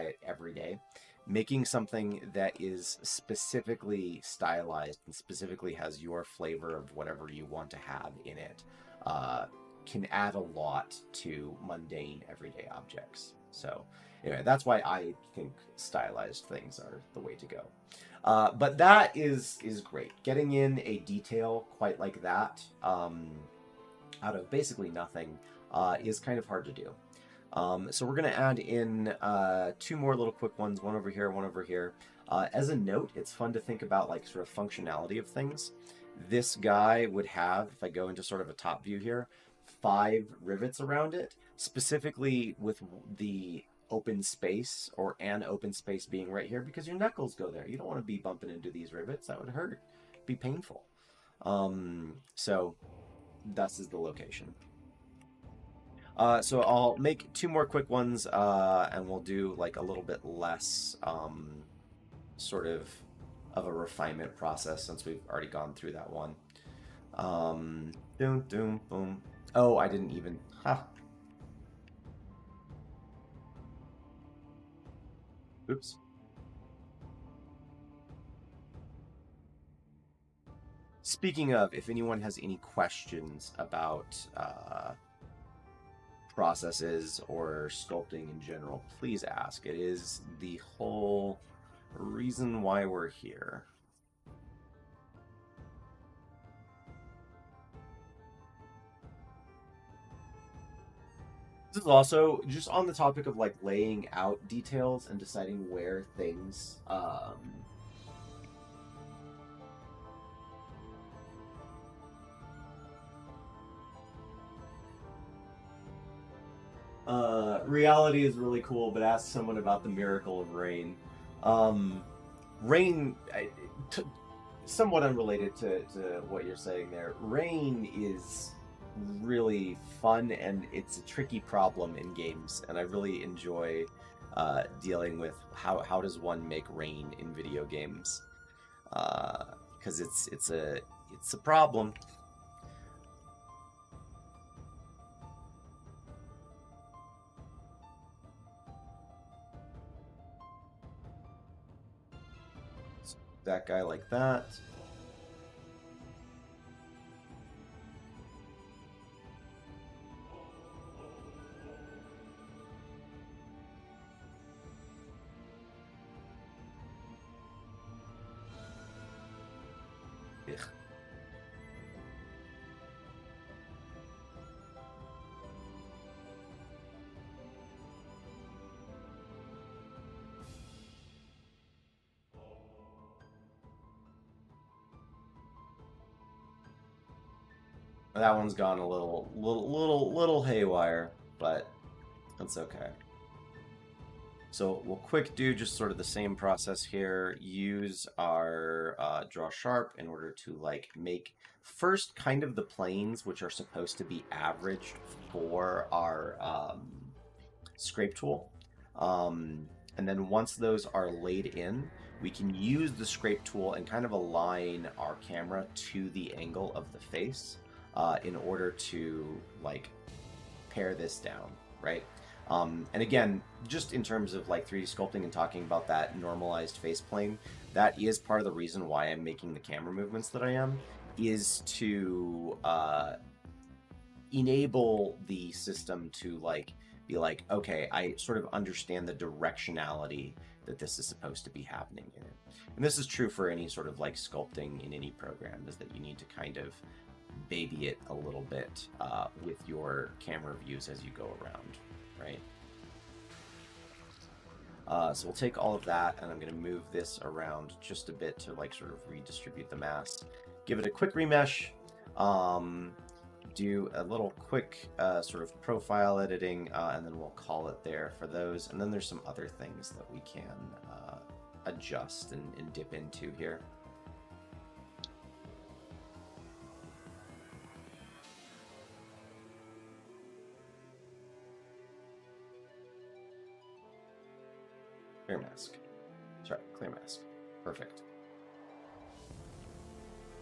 it every day. Making something that is specifically stylized and specifically has your flavor of whatever you want to have in it can add a lot to mundane everyday objects. So anyway, that's why I think stylized things are the way to go. But that is great. Getting in a detail quite like that out of basically nothing is kind of hard to do. So we're going to add in two more little quick ones, one over here, one over here. As a note, it's fun to think about like sort of functionality of things. this guy would have, if I go into sort of a top view here, 5 rivets around it, specifically with the open space or an open space being right here because your knuckles go there. You don't want to be bumping into these rivets. That would hurt, be painful. So thus is the location. So I'll make 2 more quick ones, and we'll do like a little bit less sort of a refinement process since we've already gone through that one. Doom, doom, boom. Oh, I didn't even. Ha. Oops. Speaking of, if anyone has any questions about processes or sculpting in general, please ask. It is the whole reason why we're here. This is also just on the topic of like laying out details and deciding where things reality is really cool, but ask someone about the miracle of rain. Rain, somewhat unrelated to what you're saying there. Rain is really fun and it's a tricky problem in games, and I really enjoy dealing with how does one make rain in video games, because it's a problem. That guy like that. Ugh. That one's gone a little haywire, but that's okay. So we'll quick do just sort of the same process here. Use our draw sharp in order to like make first kind of the planes, which are supposed to be averaged for our scrape tool. And then once those are laid in, we can use the scrape tool and kind of align our camera to the angle of the face in order to like pare this down, right? And again, just in terms of like 3D sculpting and talking about that normalized face plane, that is part of the reason why I'm making the camera movements that I am, is to enable the system to like be like, okay, I sort of understand the directionality that this is supposed to be happening in it. And this is true for any sort of like sculpting in any program, is that you need to kind of baby it a little bit with your camera views as you go around, right? So we'll take all of that, and I'm going to move this around just a bit to like sort of redistribute the mass. Give it a quick remesh. Do a little quick sort of profile editing, and then we'll call it there for those. And then there's some other things that we can adjust and dip into here. Clear mask. Sorry, clear mask. Perfect.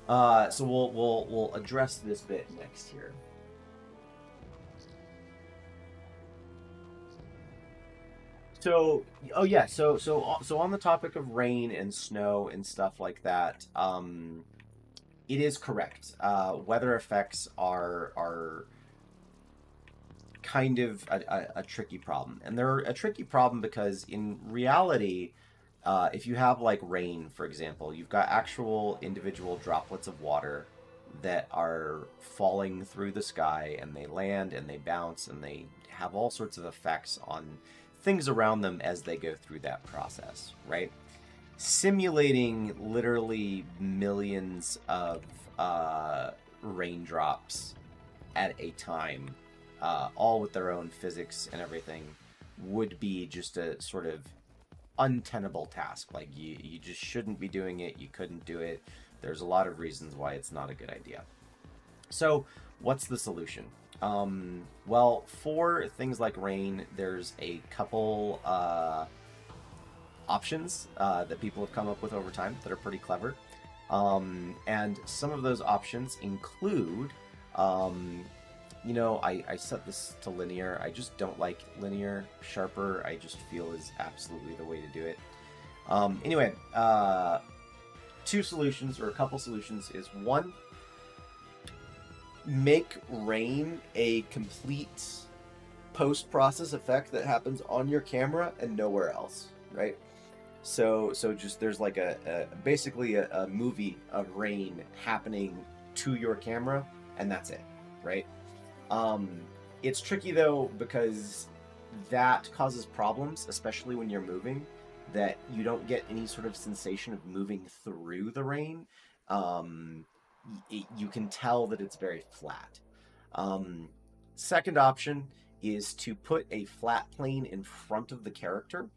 So we'll address this bit next here. So, oh yeah, so on the topic of rain and snow and stuff like that, it is correct. Weather effects are kind of a tricky problem, and they're a tricky problem because in reality, if you have like rain, for example, you've got actual individual droplets of water that are falling through the sky, and they land and they bounce and they have all sorts of effects on things around them as they go through that process, right? Simulating literally millions of raindrops at a time, all with their own physics and everything, would be just a sort of untenable task. Like you just shouldn't be doing it. You couldn't do it. There's a lot of reasons why it's not a good idea. So what's the solution? Well, for things like rain, there's a couple options that people have come up with over time that are pretty clever. And some of those options include, I set this to linear. I just don't like linear. Sharper, I just feel is absolutely the way to do it. Anyway, two solutions, or a couple solutions, is one, make rain a complete post-process effect that happens on your camera and nowhere else, right? So just there's like basically a movie of rain happening to your camera, and that's it, right? It's tricky though, because that causes problems, especially when you're moving, that you don't get any sort of sensation of moving through the rain. You can tell that it's very flat. Second option is to put a flat plane in front of the character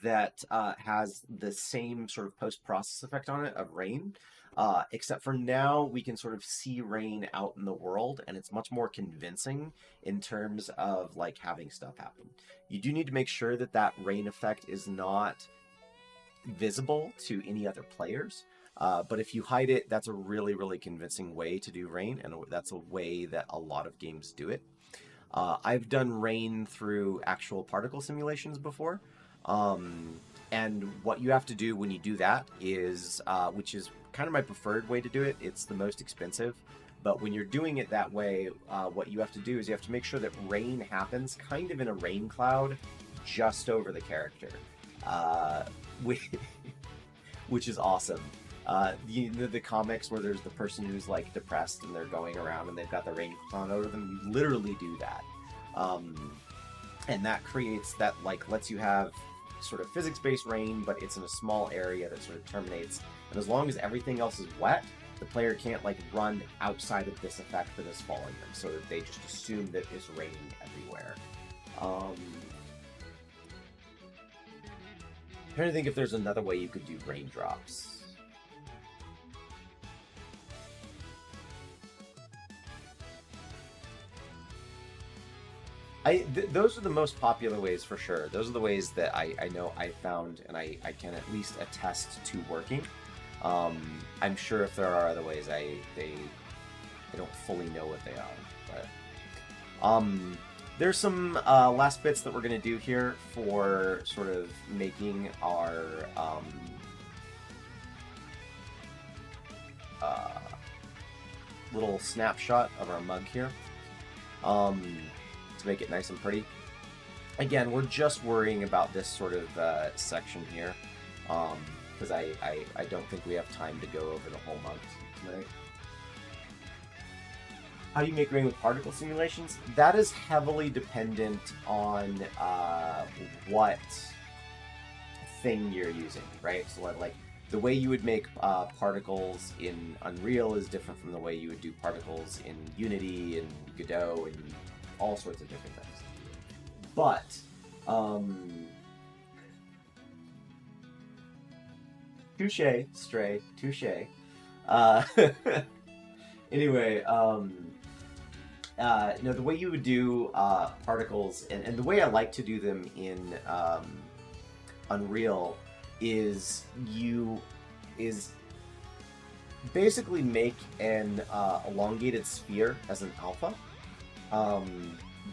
that has the same sort of post-process effect on it of rain, except for now we can sort of see rain out in the world, and it's much more convincing in terms of like having stuff happen. You do need to make sure that that rain effect is not visible to any other players. But if you hide it, that's a really, really convincing way to do rain, and that's a way that a lot of games do it. I've done rain through actual particle simulations before, and what you have to do when you do that is, which is kind of my preferred way to do it, it's the most expensive, but when you're doing it that way, what you have to do is you have to make sure that rain happens kind of in a rain cloud just over the character, which is awesome. The comics where there's the person who's like depressed and they're going around and they've got the rain cloud over them, you literally do that. And that creates that, like, lets you have sort of physics-based rain, but it's in a small area that sort of terminates. And as long as everything else is wet, the player can't like run outside of this effect that is following them, so that they just assume that it's raining everywhere. I'm trying to think if there's another way you could do raindrops. Those are the most popular ways for sure. Those are the ways that I know I found, and I can at least attest to working. I'm sure if there are other ways, I don't fully know what they are. But there's some last bits that we're going to do here for sort of making our little snapshot of our mug here. To make it nice and pretty. Again, we're just worrying about this sort of section here, because I don't think we have time to go over the whole mug tonight. How do you make rain with particle simulations? That is heavily dependent on what thing you're using, right? So like the way you would make particles in Unreal is different from the way you would do particles in Unity and Godot and all sorts of different things. But touche, Stray, touche. Anyway, the way you would do particles, and the way I like to do them in Unreal is basically make an elongated sphere as an alpha.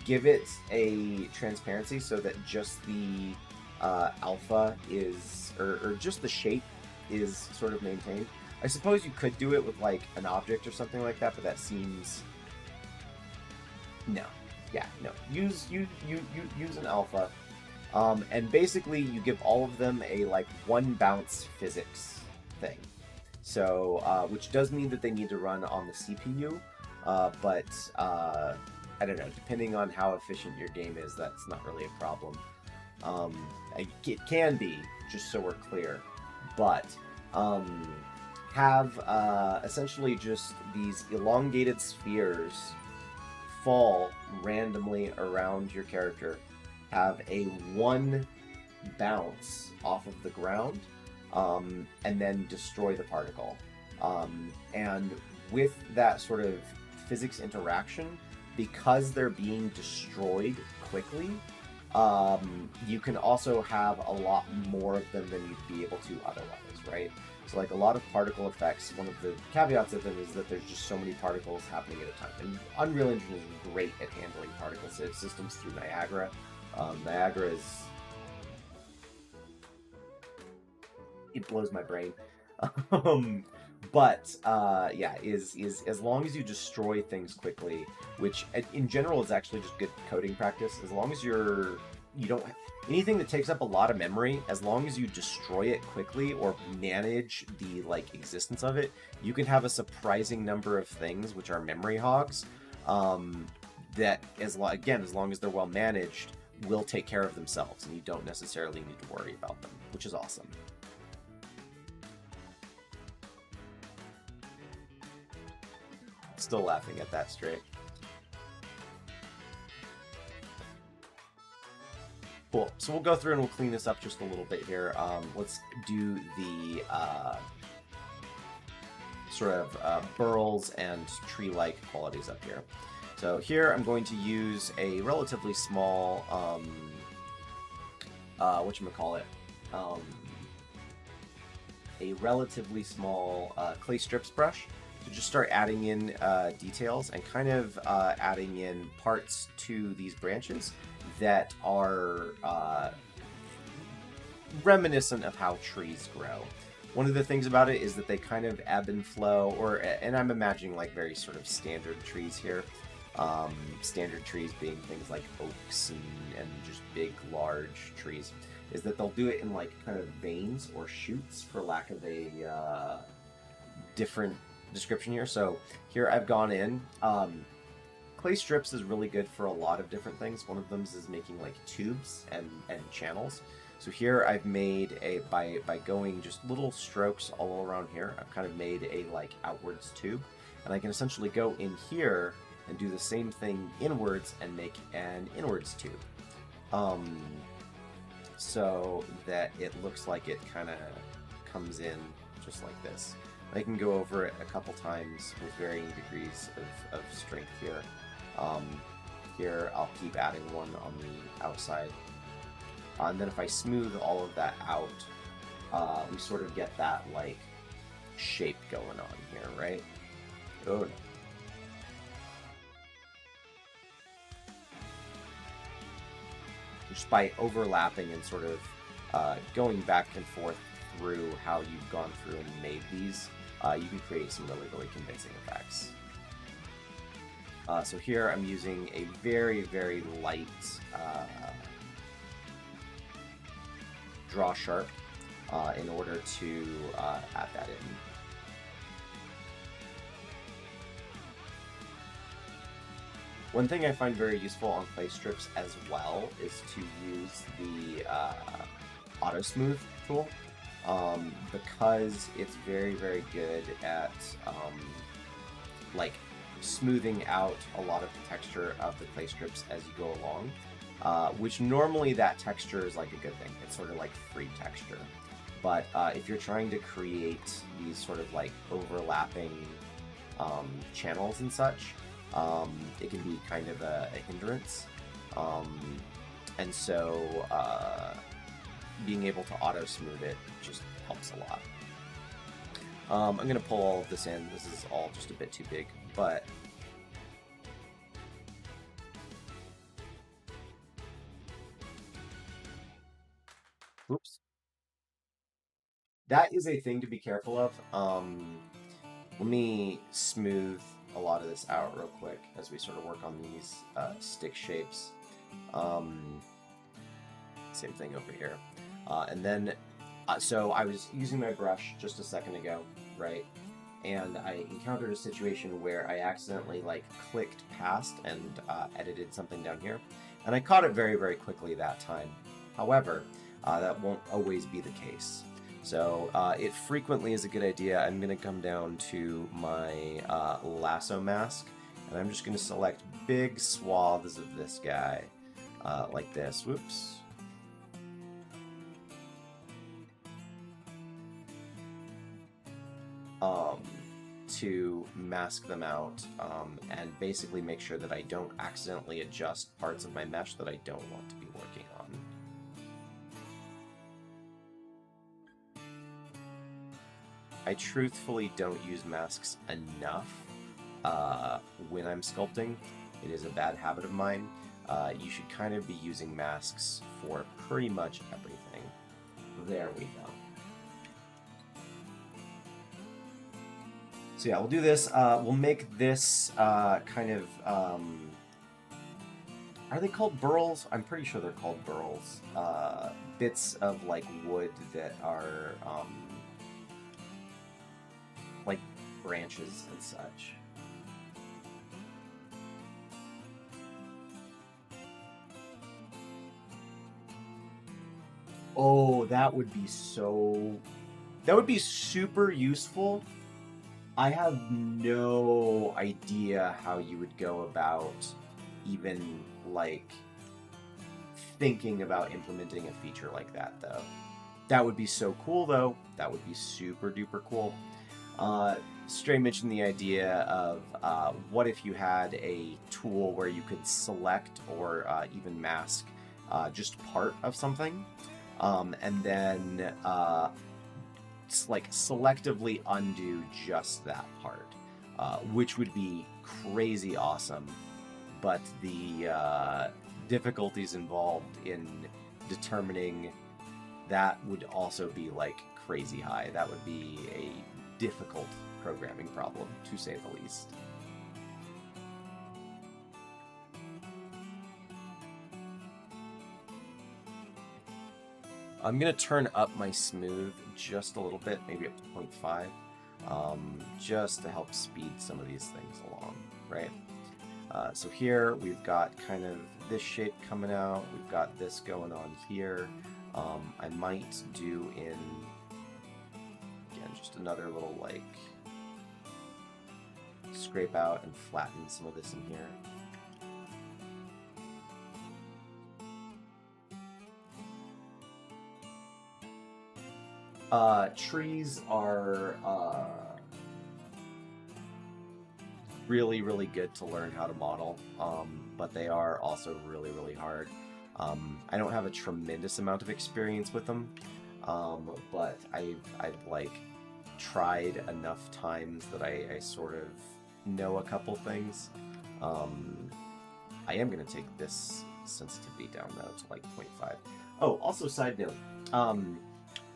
Give it a transparency so that just the alpha is, or just the shape is sort of maintained. I suppose you could do it with like an object or something like that, but that seems no. Use an alpha, and basically you give all of them a like one bounce physics thing. So which does mean that they need to run on the CPU, but I don't know, depending on how efficient your game is, that's not really a problem. It can be, just so we're clear, but have essentially just these elongated spheres fall randomly around your character, have a 1 bounce off of the ground, and then destroy the particle. And with that sort of physics interaction, because they're being destroyed quickly, you can also have a lot more of them than you'd be able to otherwise, right? So like a lot of particle effects, one of the caveats of them is that there's just so many particles happening at a time. And Unreal Engine is great at handling particle systems through Niagara. Niagara is... it blows my brain. Yeah, is as long as you destroy things quickly, which in general is actually just good coding practice. As long as you don't anything that takes up a lot of memory, as long as you destroy it quickly or manage the like existence of it, you can have a surprising number of things which are memory hogs. That as long as they're well managed, will take care of themselves, and you don't necessarily need to worry about them, which is awesome. Still laughing at that straight. Cool. So we'll go through and we'll clean this up just a little bit here. Let's do the sort of burls and tree-like qualities up here. So here I'm going to use a relatively small, whatchamacallit, a relatively small clay strips brush to just start adding in details and kind of adding in parts to these branches that are reminiscent of how trees grow. One of the things about it is that they kind of ebb and flow, and I'm imagining like very sort of standard trees here. Standard trees being things like oaks and just big, large trees, is that they'll do it in like kind of veins or shoots, for lack of a different description here. So here I've gone in. Clay strips is really good for a lot of different things. One of them is making like tubes and channels. So here I've made by going just little strokes all around here, I've kind of made a like outwards tube, and I can essentially go in here and do the same thing inwards and make an inwards tube. So that it looks like it kind of comes in just like this. I can go over it a couple times with varying degrees of strength here. Here I'll keep adding one on the outside. And then if I smooth all of that out, we sort of get that like shape going on here, right? Oh no. Just by overlapping and sort of going back and forth through how you've gone through and made these, you can create some really, really convincing effects. So here I'm using a very, very light draw sharp in order to add that in. One thing I find very useful on clay strips as well is to use the auto smooth tool, because it's very, very good at like smoothing out a lot of the texture of the clay strips as you go along, which normally that texture is like a good thing. It's sort of like free texture. But if you're trying to create these sort of like overlapping channels and such, it can be kind of a hindrance. And so being able to auto smooth it just helps a lot. I'm going to pull all of this in. This is all just a bit too big, but oops. That is a thing to be careful of. Let me smooth a lot of this out real quick as we sort of work on these stick shapes. Same thing over here. And then, so I was using my brush just a second ago, right? And I encountered a situation where I accidentally like clicked past and edited something down here. And I caught it very, very quickly that time. However, that won't always be the case. So it frequently is a good idea. I'm going to come down to my lasso mask, and I'm just going to select big swaths of this guy like this. Whoops. To mask them out and basically make sure that I don't accidentally adjust parts of my mesh that I don't want to be working on. I truthfully don't use masks enough when I'm sculpting. It is a bad habit of mine. You should kind of be using masks for pretty much everything. There we go. So yeah, we'll do this. We'll make this kind of... are they called burls? I'm pretty sure they're called burls. Bits of like wood that are like branches and such. Oh, that would be so... That would be super useful. I have no idea how you would go about even, like, thinking about implementing a feature like that, though. That would be so cool, though. That would be super duper cool. Stray mentioned the idea of what if you had a tool where you could select or even mask just part of something, and then like selectively undo just that part, which would be crazy awesome. But the difficulties involved in determining that would also be like crazy high. That would be a difficult programming problem, to say the least. I'm going to turn up my smooth just a little bit, maybe up to 0.5, just to help speed some of these things along, right? So here we've got kind of this shape coming out, we've got this going on here. I might do in, again, just another little like scrape out and flatten some of this in here. Trees are really, really good to learn how to model, but they are also really, really hard. I don't have a tremendous amount of experience with them, but I've like tried enough times that I sort of know a couple things. I am going to take this sensitivity down though to like 0.5. Oh, also side note,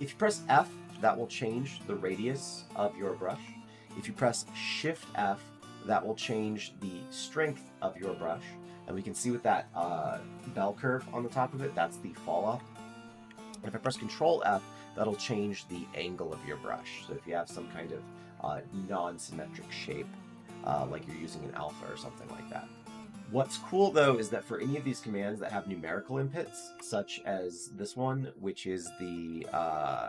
if you press F, that will change the radius of your brush. If you press Shift F, that will change the strength of your brush. And we can see with that bell curve on the top of it, that's the fall off. And if I press Control F, that'll change the angle of your brush. So if you have some kind of non-symmetric shape, like you're using an alpha or something like that. What's cool, though, is that for any of these commands that have numerical inputs, such as this one, which is the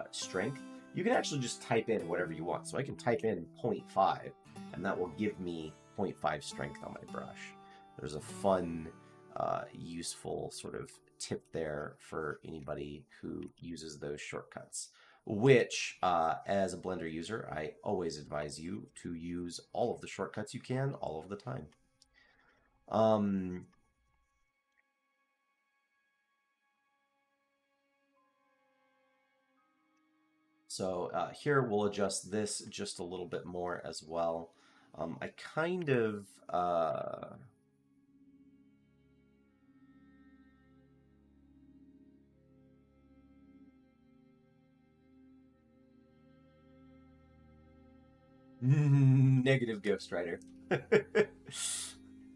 strength, you can actually just type in whatever you want. So I can type in 0.5, and that will give me 0.5 strength on my brush. There's a fun, useful sort of tip there for anybody who uses those shortcuts, which, as a Blender user, I always advise you to use all of the shortcuts you can all of the time. So here we'll adjust this just a little bit more as well. I kind of negative Ghost Rider.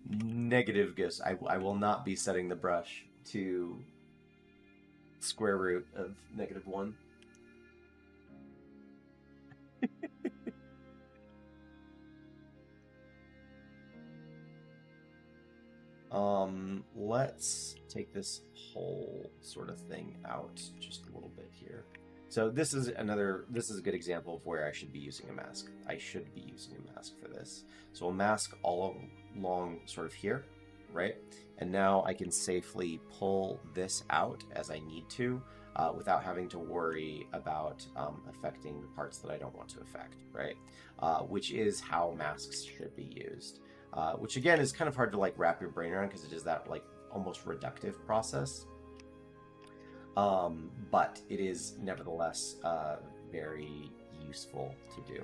Negative Ghost. I will not be setting the brush to square root of -1. Let's take this whole sort of thing out just a little bit here. So this is a good example of where I should be using a mask. I should be using a mask for this. So we'll mask all along sort of here, right? And now I can safely pull this out as I need to without having to worry about affecting the parts that I don't want to affect, right? Which is how masks should be used. Which again is kind of hard to like wrap your brain around because it is that like almost reductive process. But it is nevertheless very useful to do.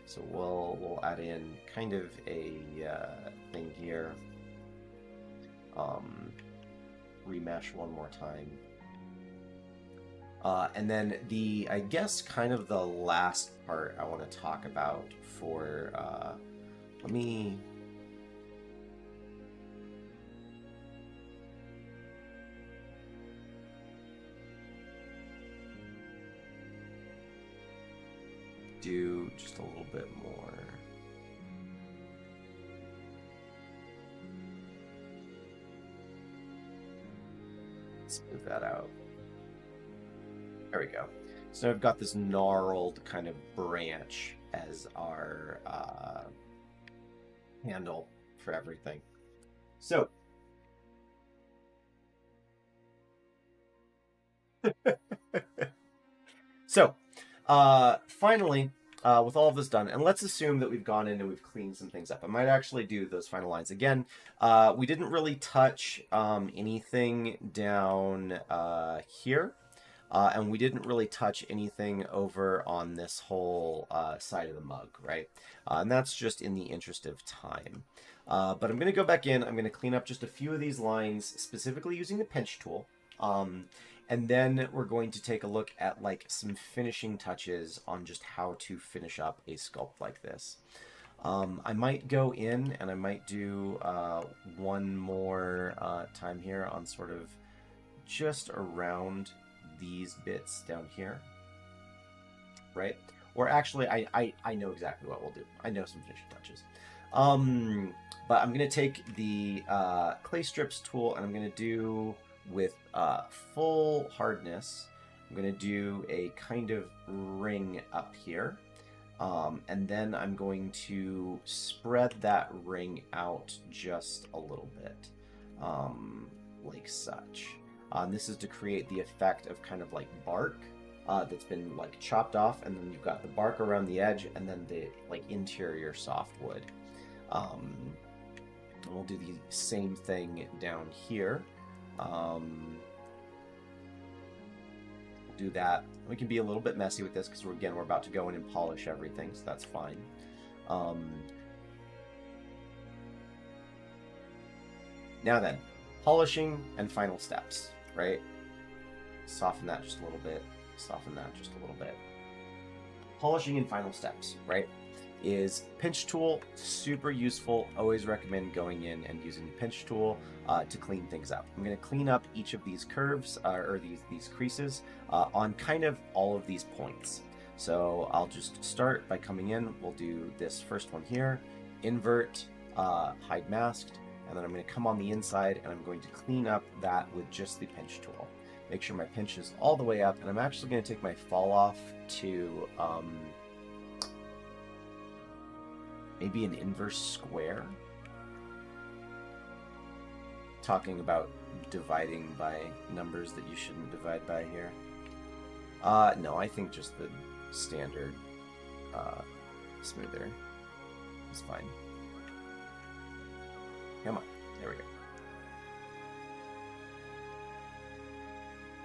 So we'll add in kind of a thing here. Remesh one more time. And then I guess kind of the last part I want to talk about for, let me do just a little bit more. Smooth that out. There we go. So I've got this gnarled kind of branch as our handle for everything. So finally, with all of this done, and let's assume that we've gone in and we've cleaned some things up. I might actually do those final lines again. We didn't really touch anything down here. And we didn't really touch anything over on this whole side of the mug, right? And that's just in the interest of time. But I'm going to go back in. I'm going to clean up just a few of these lines, specifically using the pinch tool. And then we're going to take a look at like some finishing touches on just how to finish up a sculpt like this. I might go in and I might do one more time here on sort of just around these bits down here, right? Or actually, I know exactly what we'll do. I know some finishing touches. But I'm going to take the clay strips tool and I'm going to do with full hardness. I'm going to do a kind of ring up here. And then I'm going to spread that ring out just a little bit, like such. This is to create the effect of kind of like bark that's been like chopped off, and then you've got the bark around the edge, and then the like interior softwood. And we'll do the same thing down here. We'll do that. We can be a little bit messy with this because we're about to go in and polish everything, so that's fine. Now then, polishing and final steps, right? Soften that just a little bit, soften that just a little bit. Polishing and final steps, right? Is pinch tool, super useful. Always recommend going in and using the pinch tool to clean things up. I'm going to clean up each of these curves or these creases on kind of all of these points. So I'll just start by coming in. We'll do this first one here, invert, hide masked, and then I'm going to come on the inside and I'm going to clean up that with just the pinch tool. Make sure my pinch is all the way up, and I'm actually going to take my fall off to maybe an inverse square. Talking about dividing by numbers that you shouldn't divide by here. No, I think just the standard smoother is fine. Come on, there we go.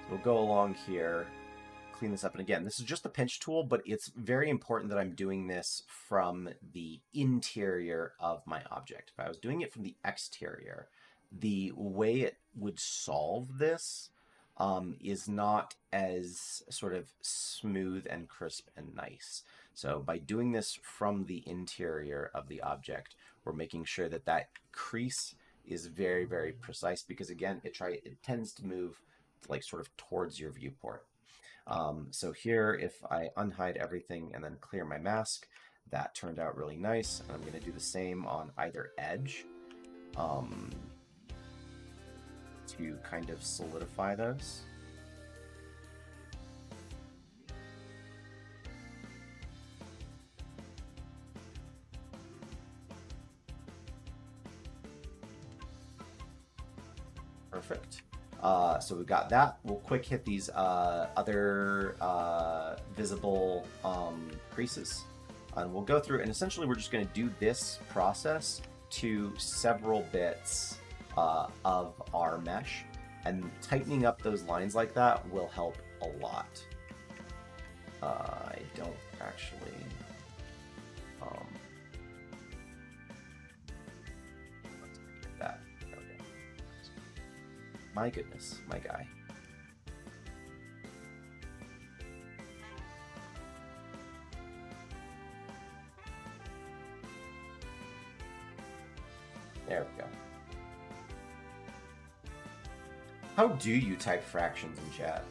So we'll go along here, clean this up, and again, this is just the pinch tool, but it's very important that I'm doing this from the interior of my object. If I was doing it from the exterior, the way it would solve this is not as sort of smooth and crisp and nice. So by doing this from the interior of the object, we're making sure that that crease is very, very precise, because again, it tends to move like sort of towards your viewport. So here, if I unhide everything and then clear my mask, that turned out really nice. And I'm going to do the same on either edge to kind of solidify those. Perfect. So we've got that. We'll quick hit these other visible creases. And we'll go through, and essentially we're just going to do this process to several bits of our mesh. And tightening up those lines like that will help a lot. I don't actually... that. There we go. My goodness, my guy. There we go. How do you type fractions in chat?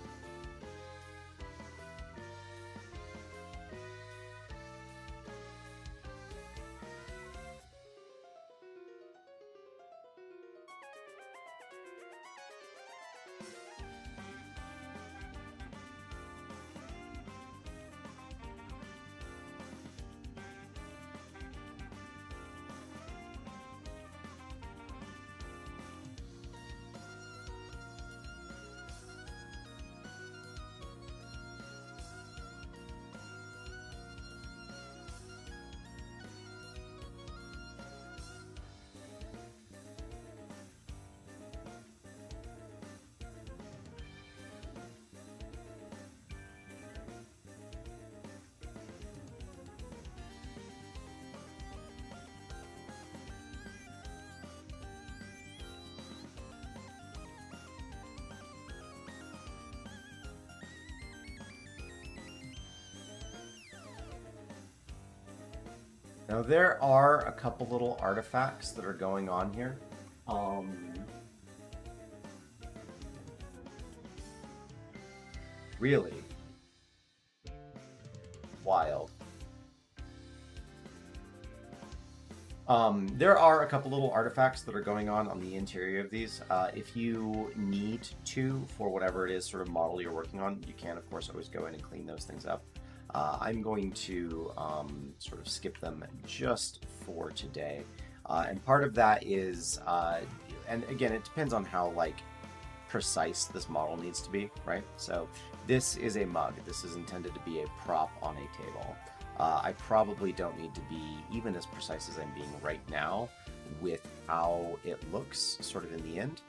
Now there are a couple little artifacts that are going on here. Really wild. There are a couple little artifacts that are going on the interior of these. If you need to, for whatever it is sort of model you're working on, you can, of course, always go in and clean those things up. I'm going to sort of skip them just for today. And part of that is, and again, it depends on how like precise this model needs to be, right? So this is a mug. This is intended to be a prop on a table. I probably don't need to be even as precise as I'm being right now with how it looks sort of in the end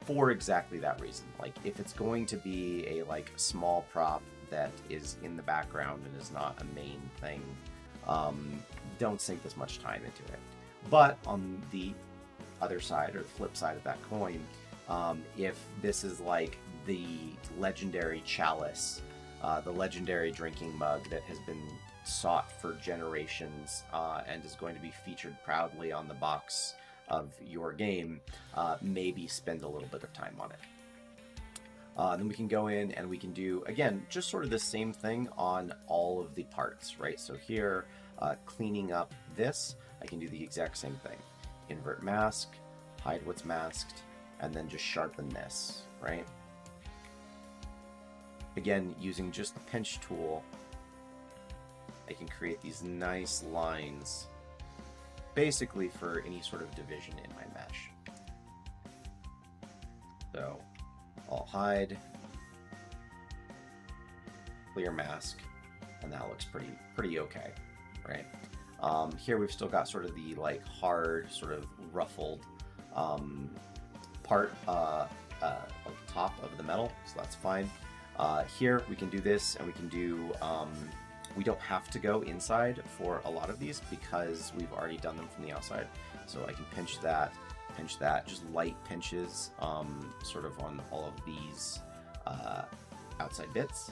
for exactly that reason. Like if it's going to be a like small prop that is in the background and is not a main thing, don't sink this much time into it. But on the other side, or the flip side of that coin, if this is like the legendary chalice, the legendary drinking mug that has been sought for generations and is going to be featured proudly on the box of your game, maybe spend a little bit of time on it. Then we can go in and we can do, again, just sort of the same thing on all of the parts, right? So here, cleaning up this, I can do the exact same thing. Invert mask, hide what's masked, and then just sharpen this, right? Again, using just the pinch tool, I can create these nice lines, basically for any sort of division in my mesh. So I'll hide, clear mask, and that looks pretty okay, right? Here we've still got sort of the like hard, sort of ruffled part of the top of the metal, so that's fine. Here we can do this, and we can do, we don't have to go inside for a lot of these because we've already done them from the outside. So I can pinch that, just light pinches sort of on all of these outside bits.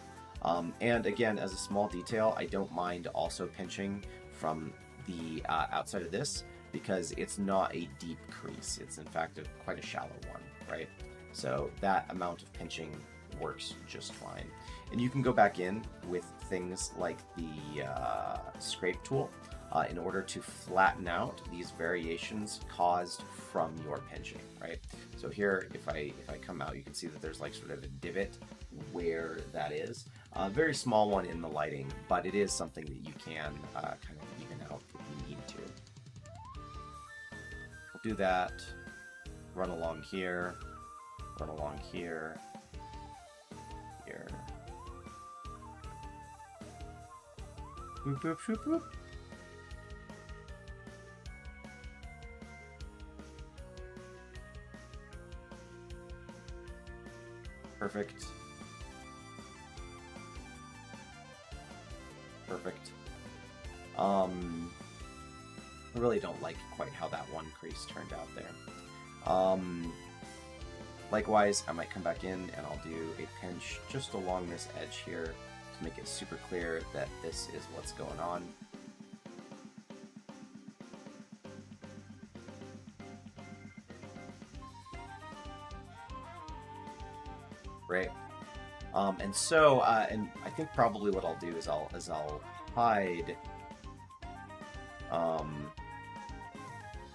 And again, as a small detail, I don't mind also pinching from the outside of this because it's not a deep crease. It's in fact quite a shallow one, right? So that amount of pinching works just fine. And you can go back in with things like the scrape tool in order to flatten out these variations caused from your pinching, right? So here, if I come out, you can see that there's like sort of a divot where that is. A very small one in the lighting, but it is something that you can kind of even out if you need to. We'll do that, run along here. going along here, here. Boop, boop, boop, boop. Perfect. Perfect. I really don't like quite how that one crease turned out there. Likewise, I might come back in and I'll do a pinch just along this edge here to make it super clear that this is what's going on. Right. And so, and I think probably what I'll do is I'll hide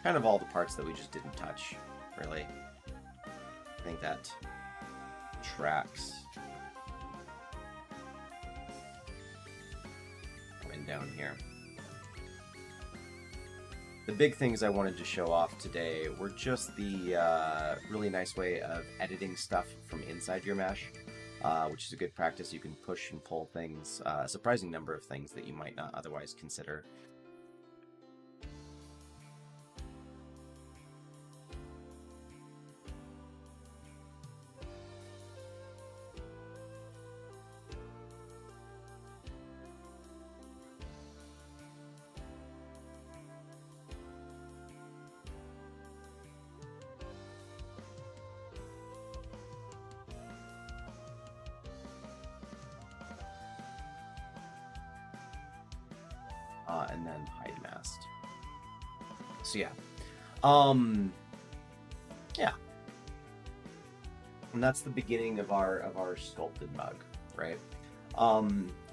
kind of all the parts that we just didn't touch, really. I think that tracks. Coming down here. The big things I wanted to show off today were just the really nice way of editing stuff from inside your mesh, which is a good practice. You can push and pull things, a surprising number of things that you might not otherwise consider. And then hide masked. So yeah. Yeah. And that's the beginning of our sculpted mug, right?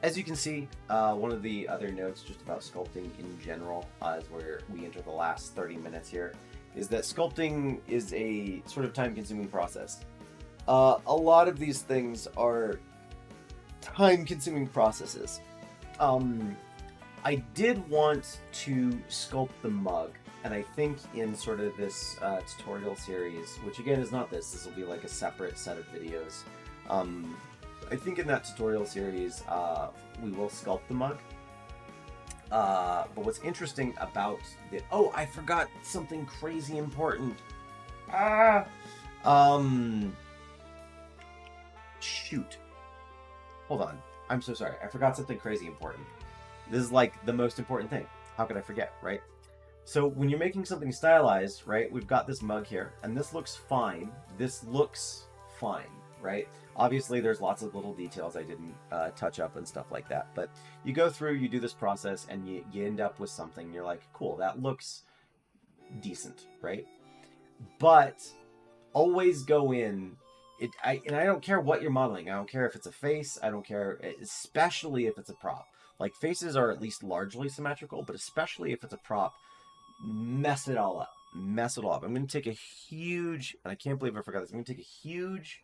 As you can see, one of the other notes just about sculpting in general, is where we enter the last 30 minutes here, is that sculpting is a sort of time-consuming process. A lot of these things are time-consuming processes. I did want to sculpt the mug, and I think in sort of this tutorial series, which again is not this will be like a separate set of videos. I think in that tutorial series, we will sculpt the mug. But what's interesting about the... Oh, I forgot something crazy important. Shoot. Hold on. I'm so sorry. I forgot something crazy important. This is like the most important thing. How could I forget, right? So when you're making something stylized, right, we've got this mug here, and this looks fine. This looks fine, right? Obviously, there's lots of little details I didn't touch up and stuff like that. But you go through, you do this process, and you end up with something. You're like, cool, that looks decent, right? But always go in. And I don't care what you're modeling. I don't care if it's a face. I don't care, especially if it's a prop. Like, faces are at least largely symmetrical, but especially if it's a prop, mess it all up. Mess it all up. I'm going to take a huge, and I can't believe I forgot this, I'm going to take a huge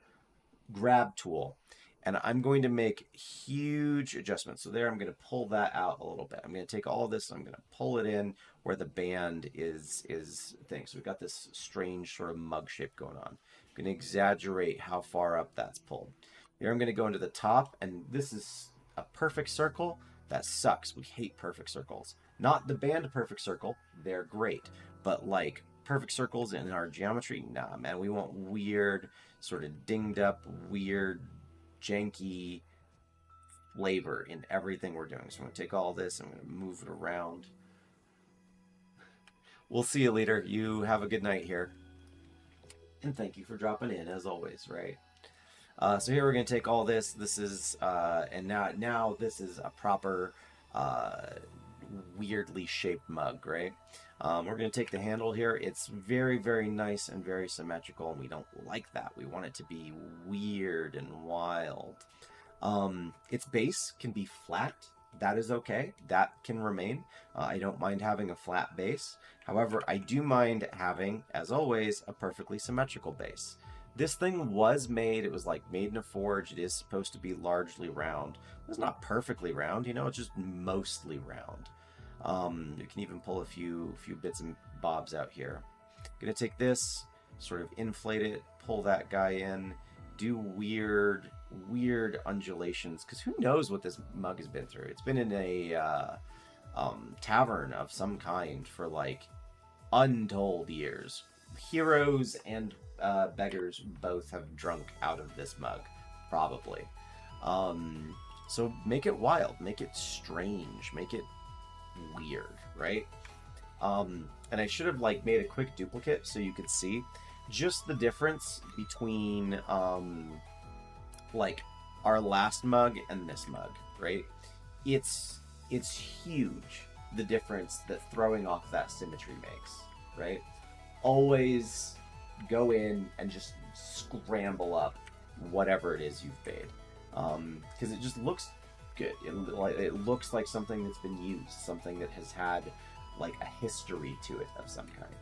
grab tool, and I'm going to make huge adjustments. So there, I'm going to pull that out a little bit. I'm going to take all this, and I'm going to pull it in where the band is thing. So we've got this strange sort of mug shape going on. I'm going to exaggerate how far up that's pulled. Here I'm going to go into the top, and this is a perfect circle. That sucks. We hate perfect circles. Not the band perfect circle. They're great. But like perfect circles in our geometry, nah, man. We want weird, sort of dinged up, weird, janky flavor in everything we're doing. So I'm going to take all this. I'm going to move it around. We'll see you later. You have a good night here. And thank you for dropping in, as always, right? So here we're going to take all this. This is, and now this is a proper, weirdly shaped mug, right? We're going to take the handle here. It's very, very nice and very symmetrical, and we don't like that. We want it to be weird and wild. Its base can be flat. That is okay. That can remain. I don't mind having a flat base. However, I do mind having, as always, a perfectly symmetrical base. This thing was made, it was like made in a forge. It is supposed to be largely round. It's not perfectly round, you know, it's just mostly round. You can even pull a few bits and bobs out here. I'm gonna take this, sort of inflate it, pull that guy in, do weird undulations, because who knows what this mug has been through. It's been in a tavern of some kind for like untold years. Heroes and beggars both have drunk out of this mug, probably. So make it wild, make it strange, make it weird, right? And I should have like made a quick duplicate so you could see just the difference between like our last mug and this mug, right? It's huge, the difference that throwing off that symmetry makes, right? Always go in and just scramble up whatever it is you've made, because it just looks good. It looks like something that's been used, something that has had like a history to it of some kind.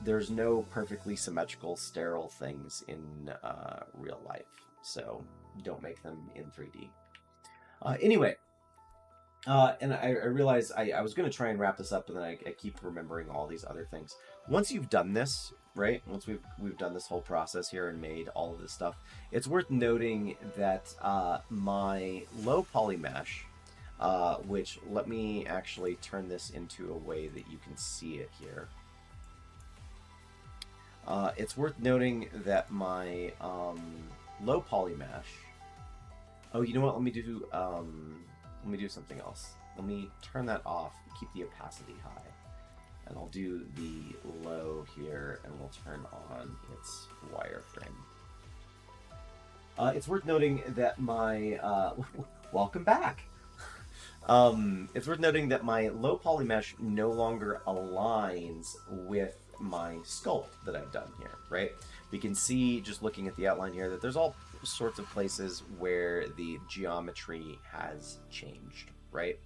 There's no perfectly symmetrical, sterile things in real life, so don't make them in 3D. Anyway, and I realized I was going to try and wrap this up, but then I keep remembering all these other things. Once you've done this, right? Once we've done this whole process here and made all of this stuff, it's worth noting that my low poly mesh, which let me actually turn this into a way that you can see it here. It's worth noting that my low poly mesh. Oh, you know what? Let me do something else. Let me turn that off and keep the opacity high. And I'll do the low here, and we'll turn on its wireframe. It's worth noting that my welcome back. It's worth noting that my low poly mesh no longer aligns with my sculpt that I've done here, right? We can see, just looking at the outline here, that there's all sorts of places where the geometry has changed, right?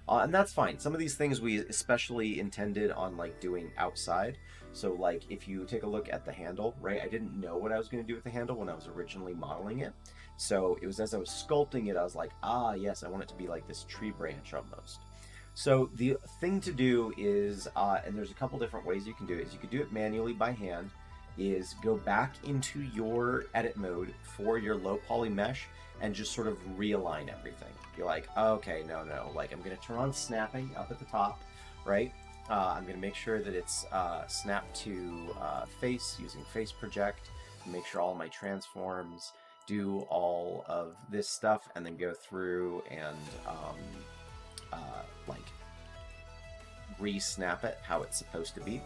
And that's fine. Some of these things we especially intended on like doing outside. So like if you take a look at the handle, right? I didn't know what I was going to do with the handle when I was originally modeling it. So it was as I was sculpting it, I was like, ah, yes, I want it to be like this tree branch almost. So the thing to do is, and there's a couple different ways you can do it, is you could do it manually by hand, is go back into your edit mode for your low poly mesh and just sort of realign everything. You're like, okay, no, like I'm going to turn on snapping up at the top, right? I'm going to make sure that it's snapped to face using face project, make sure all my transforms do all of this stuff, and then go through and like re-snap it how it's supposed to be.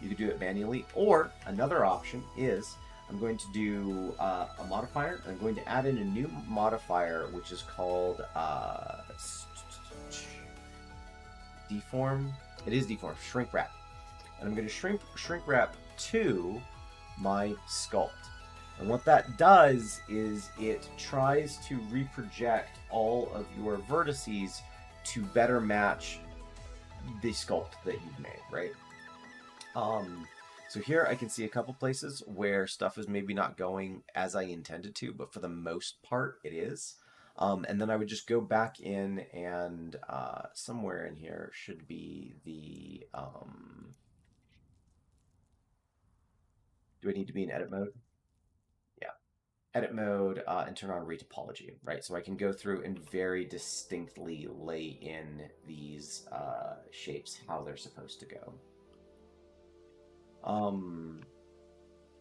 You could do it manually, or another option is I'm going to do a modifier. I'm going to add in a new modifier, which is called deform. It is deform, shrink wrap. And I'm going to shrink wrap to my sculpt. And what that does is it tries to reproject all of your vertices to better match the sculpt that you've made, right? So here I can see a couple places where stuff is maybe not going as I intended to, but for the most part it is. And then I would just go back in and somewhere in here should be the... do I need to be in edit mode? Yeah. Edit mode and turn on retopology, right? So I can go through and very distinctly lay in these shapes how they're supposed to go.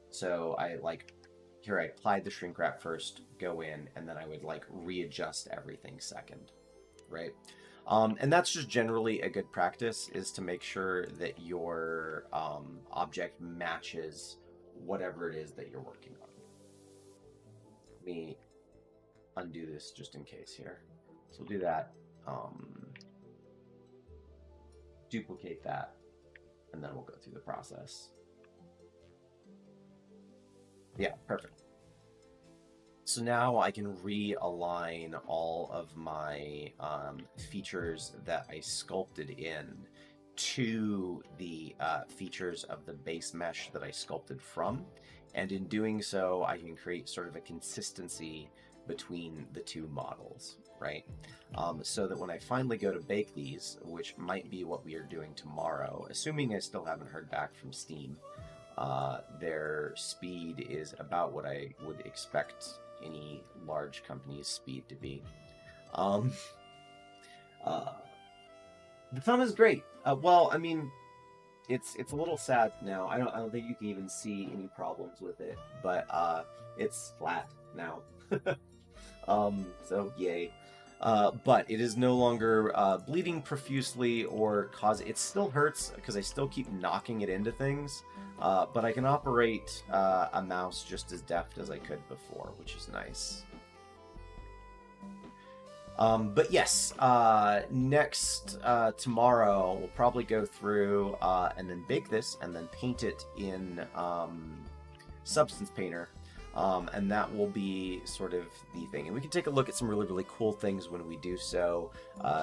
So I like here I applied the shrink wrap first, go in, and then I would like readjust everything second, right? And that's just generally a good practice, is to make sure that your object matches whatever it is that you're working on. Let me undo this just in case here. So we'll do that. Duplicate that, and then we'll go through the process. Yeah, perfect. So now I can realign all of my features that I sculpted in to the features of the base mesh that I sculpted from. And in doing so, I can create sort of a consistency between the two models, right? So that when I finally go to bake these, which might be what we are doing tomorrow, assuming I still haven't heard back from Steam, Their speed is about what I would expect any large company's speed to be. Um, uh, the thumb is great. Well, I mean, it's a little sad now. I don't think you can even see any problems with it, but it's flat now. So yay. But it is no longer bleeding profusely or cause. It still hurts because I still keep knocking it into things. But I can operate a mouse just as deft as I could before, which is nice. But yes, next tomorrow we'll probably go through and then bake this and then paint it in Substance Painter. And that will be sort of the thing. And we can take a look at some really, really cool things when we do so,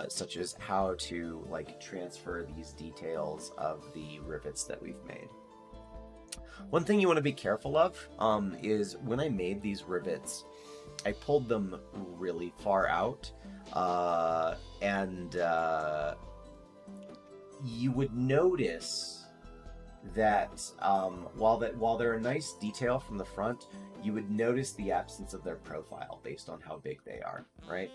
such as how to like transfer these details of the rivets that we've made. One thing you want to be careful of is when I made these rivets, I pulled them really far out, and you would notice that while they're a nice detail from the front, you would notice the absence of their profile based on how big they are, right?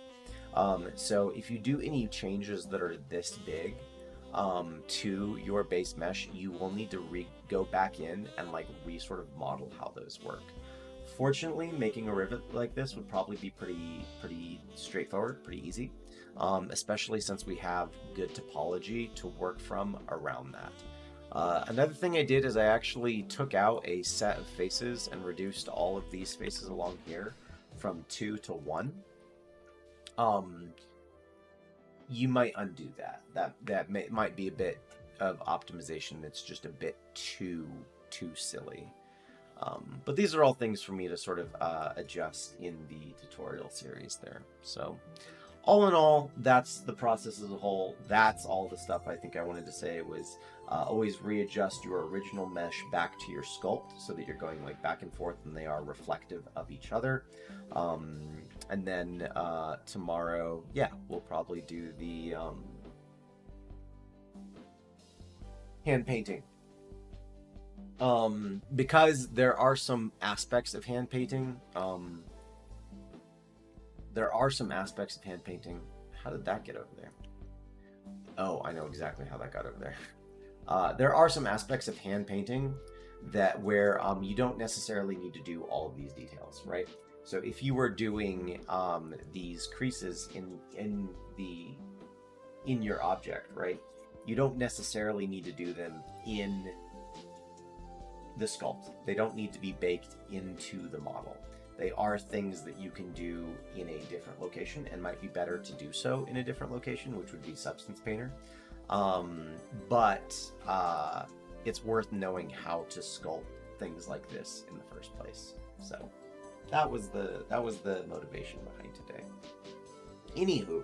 So if you do any changes that are this big to your base mesh, you will need to go back in and like sort of model how those work. Fortunately, making a rivet like this would probably be pretty straightforward, pretty easy, especially since we have good topology to work from around that. Another thing I did is I actually took out a set of faces and reduced all of these faces along here from 2 to 1. You might undo that. That might be a bit of optimization that's just a bit too silly. But these are all things for me to sort of adjust in the tutorial series there. So all in all, that's the process as a whole. That's all the stuff I think I wanted to say was always readjust your original mesh back to your sculpt so that you're going like back and forth and they are reflective of each other. And then tomorrow, yeah, we'll probably do the hand painting. Because there are some aspects of hand painting. How did that get over there? Oh, I know exactly how that got over there. There are some aspects of hand painting that where you don't necessarily need to do all of these details, right? So if you were doing these creases in your object, right? You don't necessarily need to do them in the sculpt. They don't need to be baked into the model. They are things that you can do in a different location and might be better to do so in a different location, which would be Substance Painter. But it's worth knowing how to sculpt things like this in the first place. So that was the motivation behind today. Anywho,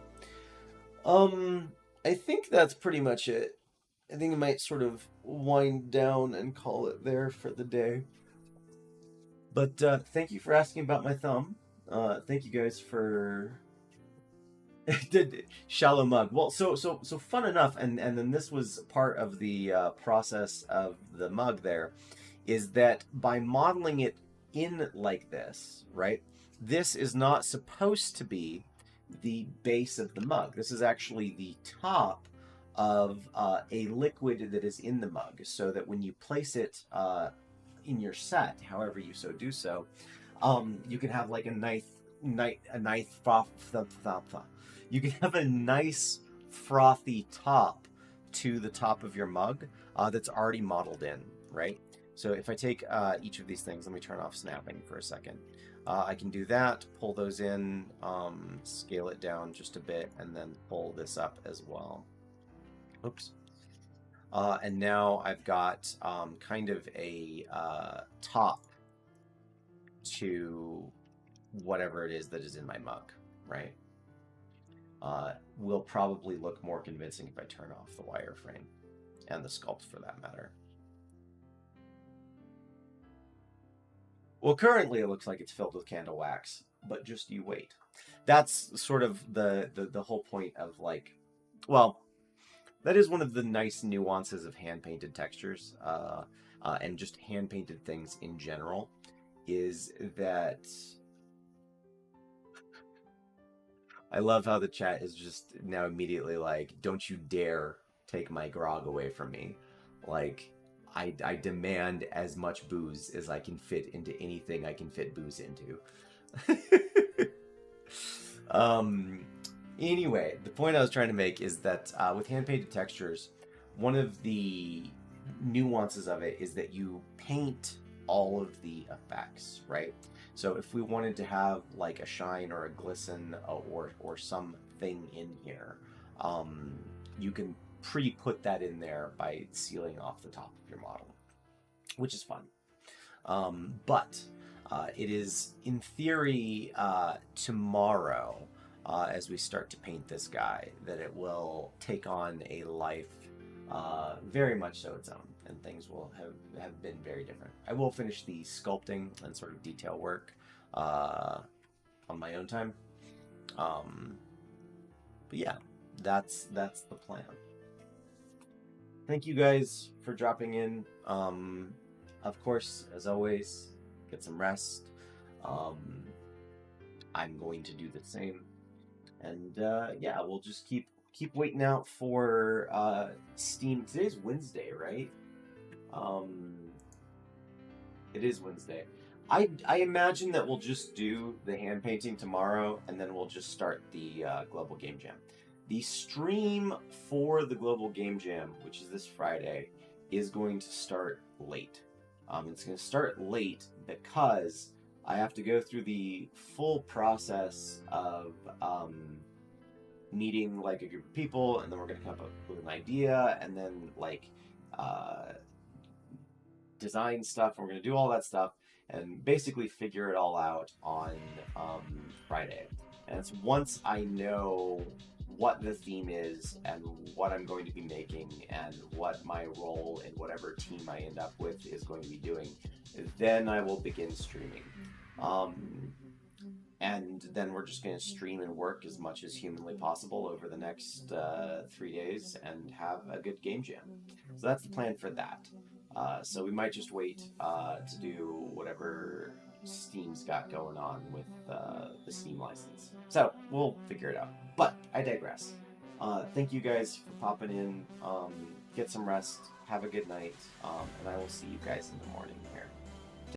I think that's pretty much it. I think I might sort of wind down and call it there for the day. But thank you for asking about my thumb. Thank you guys for shallow mug. Well, so fun enough, and then this was part of the process of the mug. There is that by modeling it in like this, right? This is not supposed to be the base of the mug. This is actually the top of a liquid that is in the mug, so that when you place it in your set, however you so do so, you can have like a you can have a nice frothy top to the top of your mug that's already modeled in, right? So if I take each of these things, let me turn off snapping for a second. I can do that, pull those in, scale it down just a bit, and then pull this up as well. Oops. And now I've got kind of a top to whatever it is that is in my mug, right? Will probably look more convincing if I turn off the wireframe and the sculpt for that matter. Well, currently it looks like it's filled with candle wax, but just you wait. That's sort of the whole point of like, well, that is one of the nice nuances of hand-painted textures. and just hand-painted things in general, is that I love how the chat is just now immediately like, don't you dare take my grog away from me. Like, I demand as much booze as I can fit into anything I can fit booze into. um, anyway, the point I was trying to make is that with hand-painted textures, one of the nuances of it is that you paint all of the effects, right? So if we wanted to have like a shine or a glisten or something in here, you can pre-put that in there by sealing off the top of your model, which is fun. But it is, in theory, tomorrow, as we start to paint this guy, that it will take on a life very much so its own, and things will have been very different. I will finish the sculpting and sort of detail work on my own time. But yeah, that's the plan. Thank you guys for dropping in. Of course, as always, get some rest. I'm going to do the same. And yeah, we'll just keep waiting out for Steam. Today's Wednesday, right? It is Wednesday. I imagine that we'll just do the hand painting tomorrow, and then we'll just start the Global Game Jam. The stream for the Global Game Jam, which is this Friday, is going to start late. It's going to start late because I have to go through the full process of meeting like a group of people, and then we're going to come up with an idea, and then like design stuff, and we're going to do all that stuff, and basically figure it all out on Friday. And it's once I know what the theme is and what I'm going to be making and what my role in whatever team I end up with is going to be doing, then I will begin streaming. And then we're just going to stream and work as much as humanly possible over the next 3 days and have a good game jam. So that's the plan for that. So we might just wait to do whatever Steam's got going on with the Steam license. So we'll figure it out. But I digress. Thank you guys for popping in. Get some rest. Have a good night. And I will see you guys in the morning here.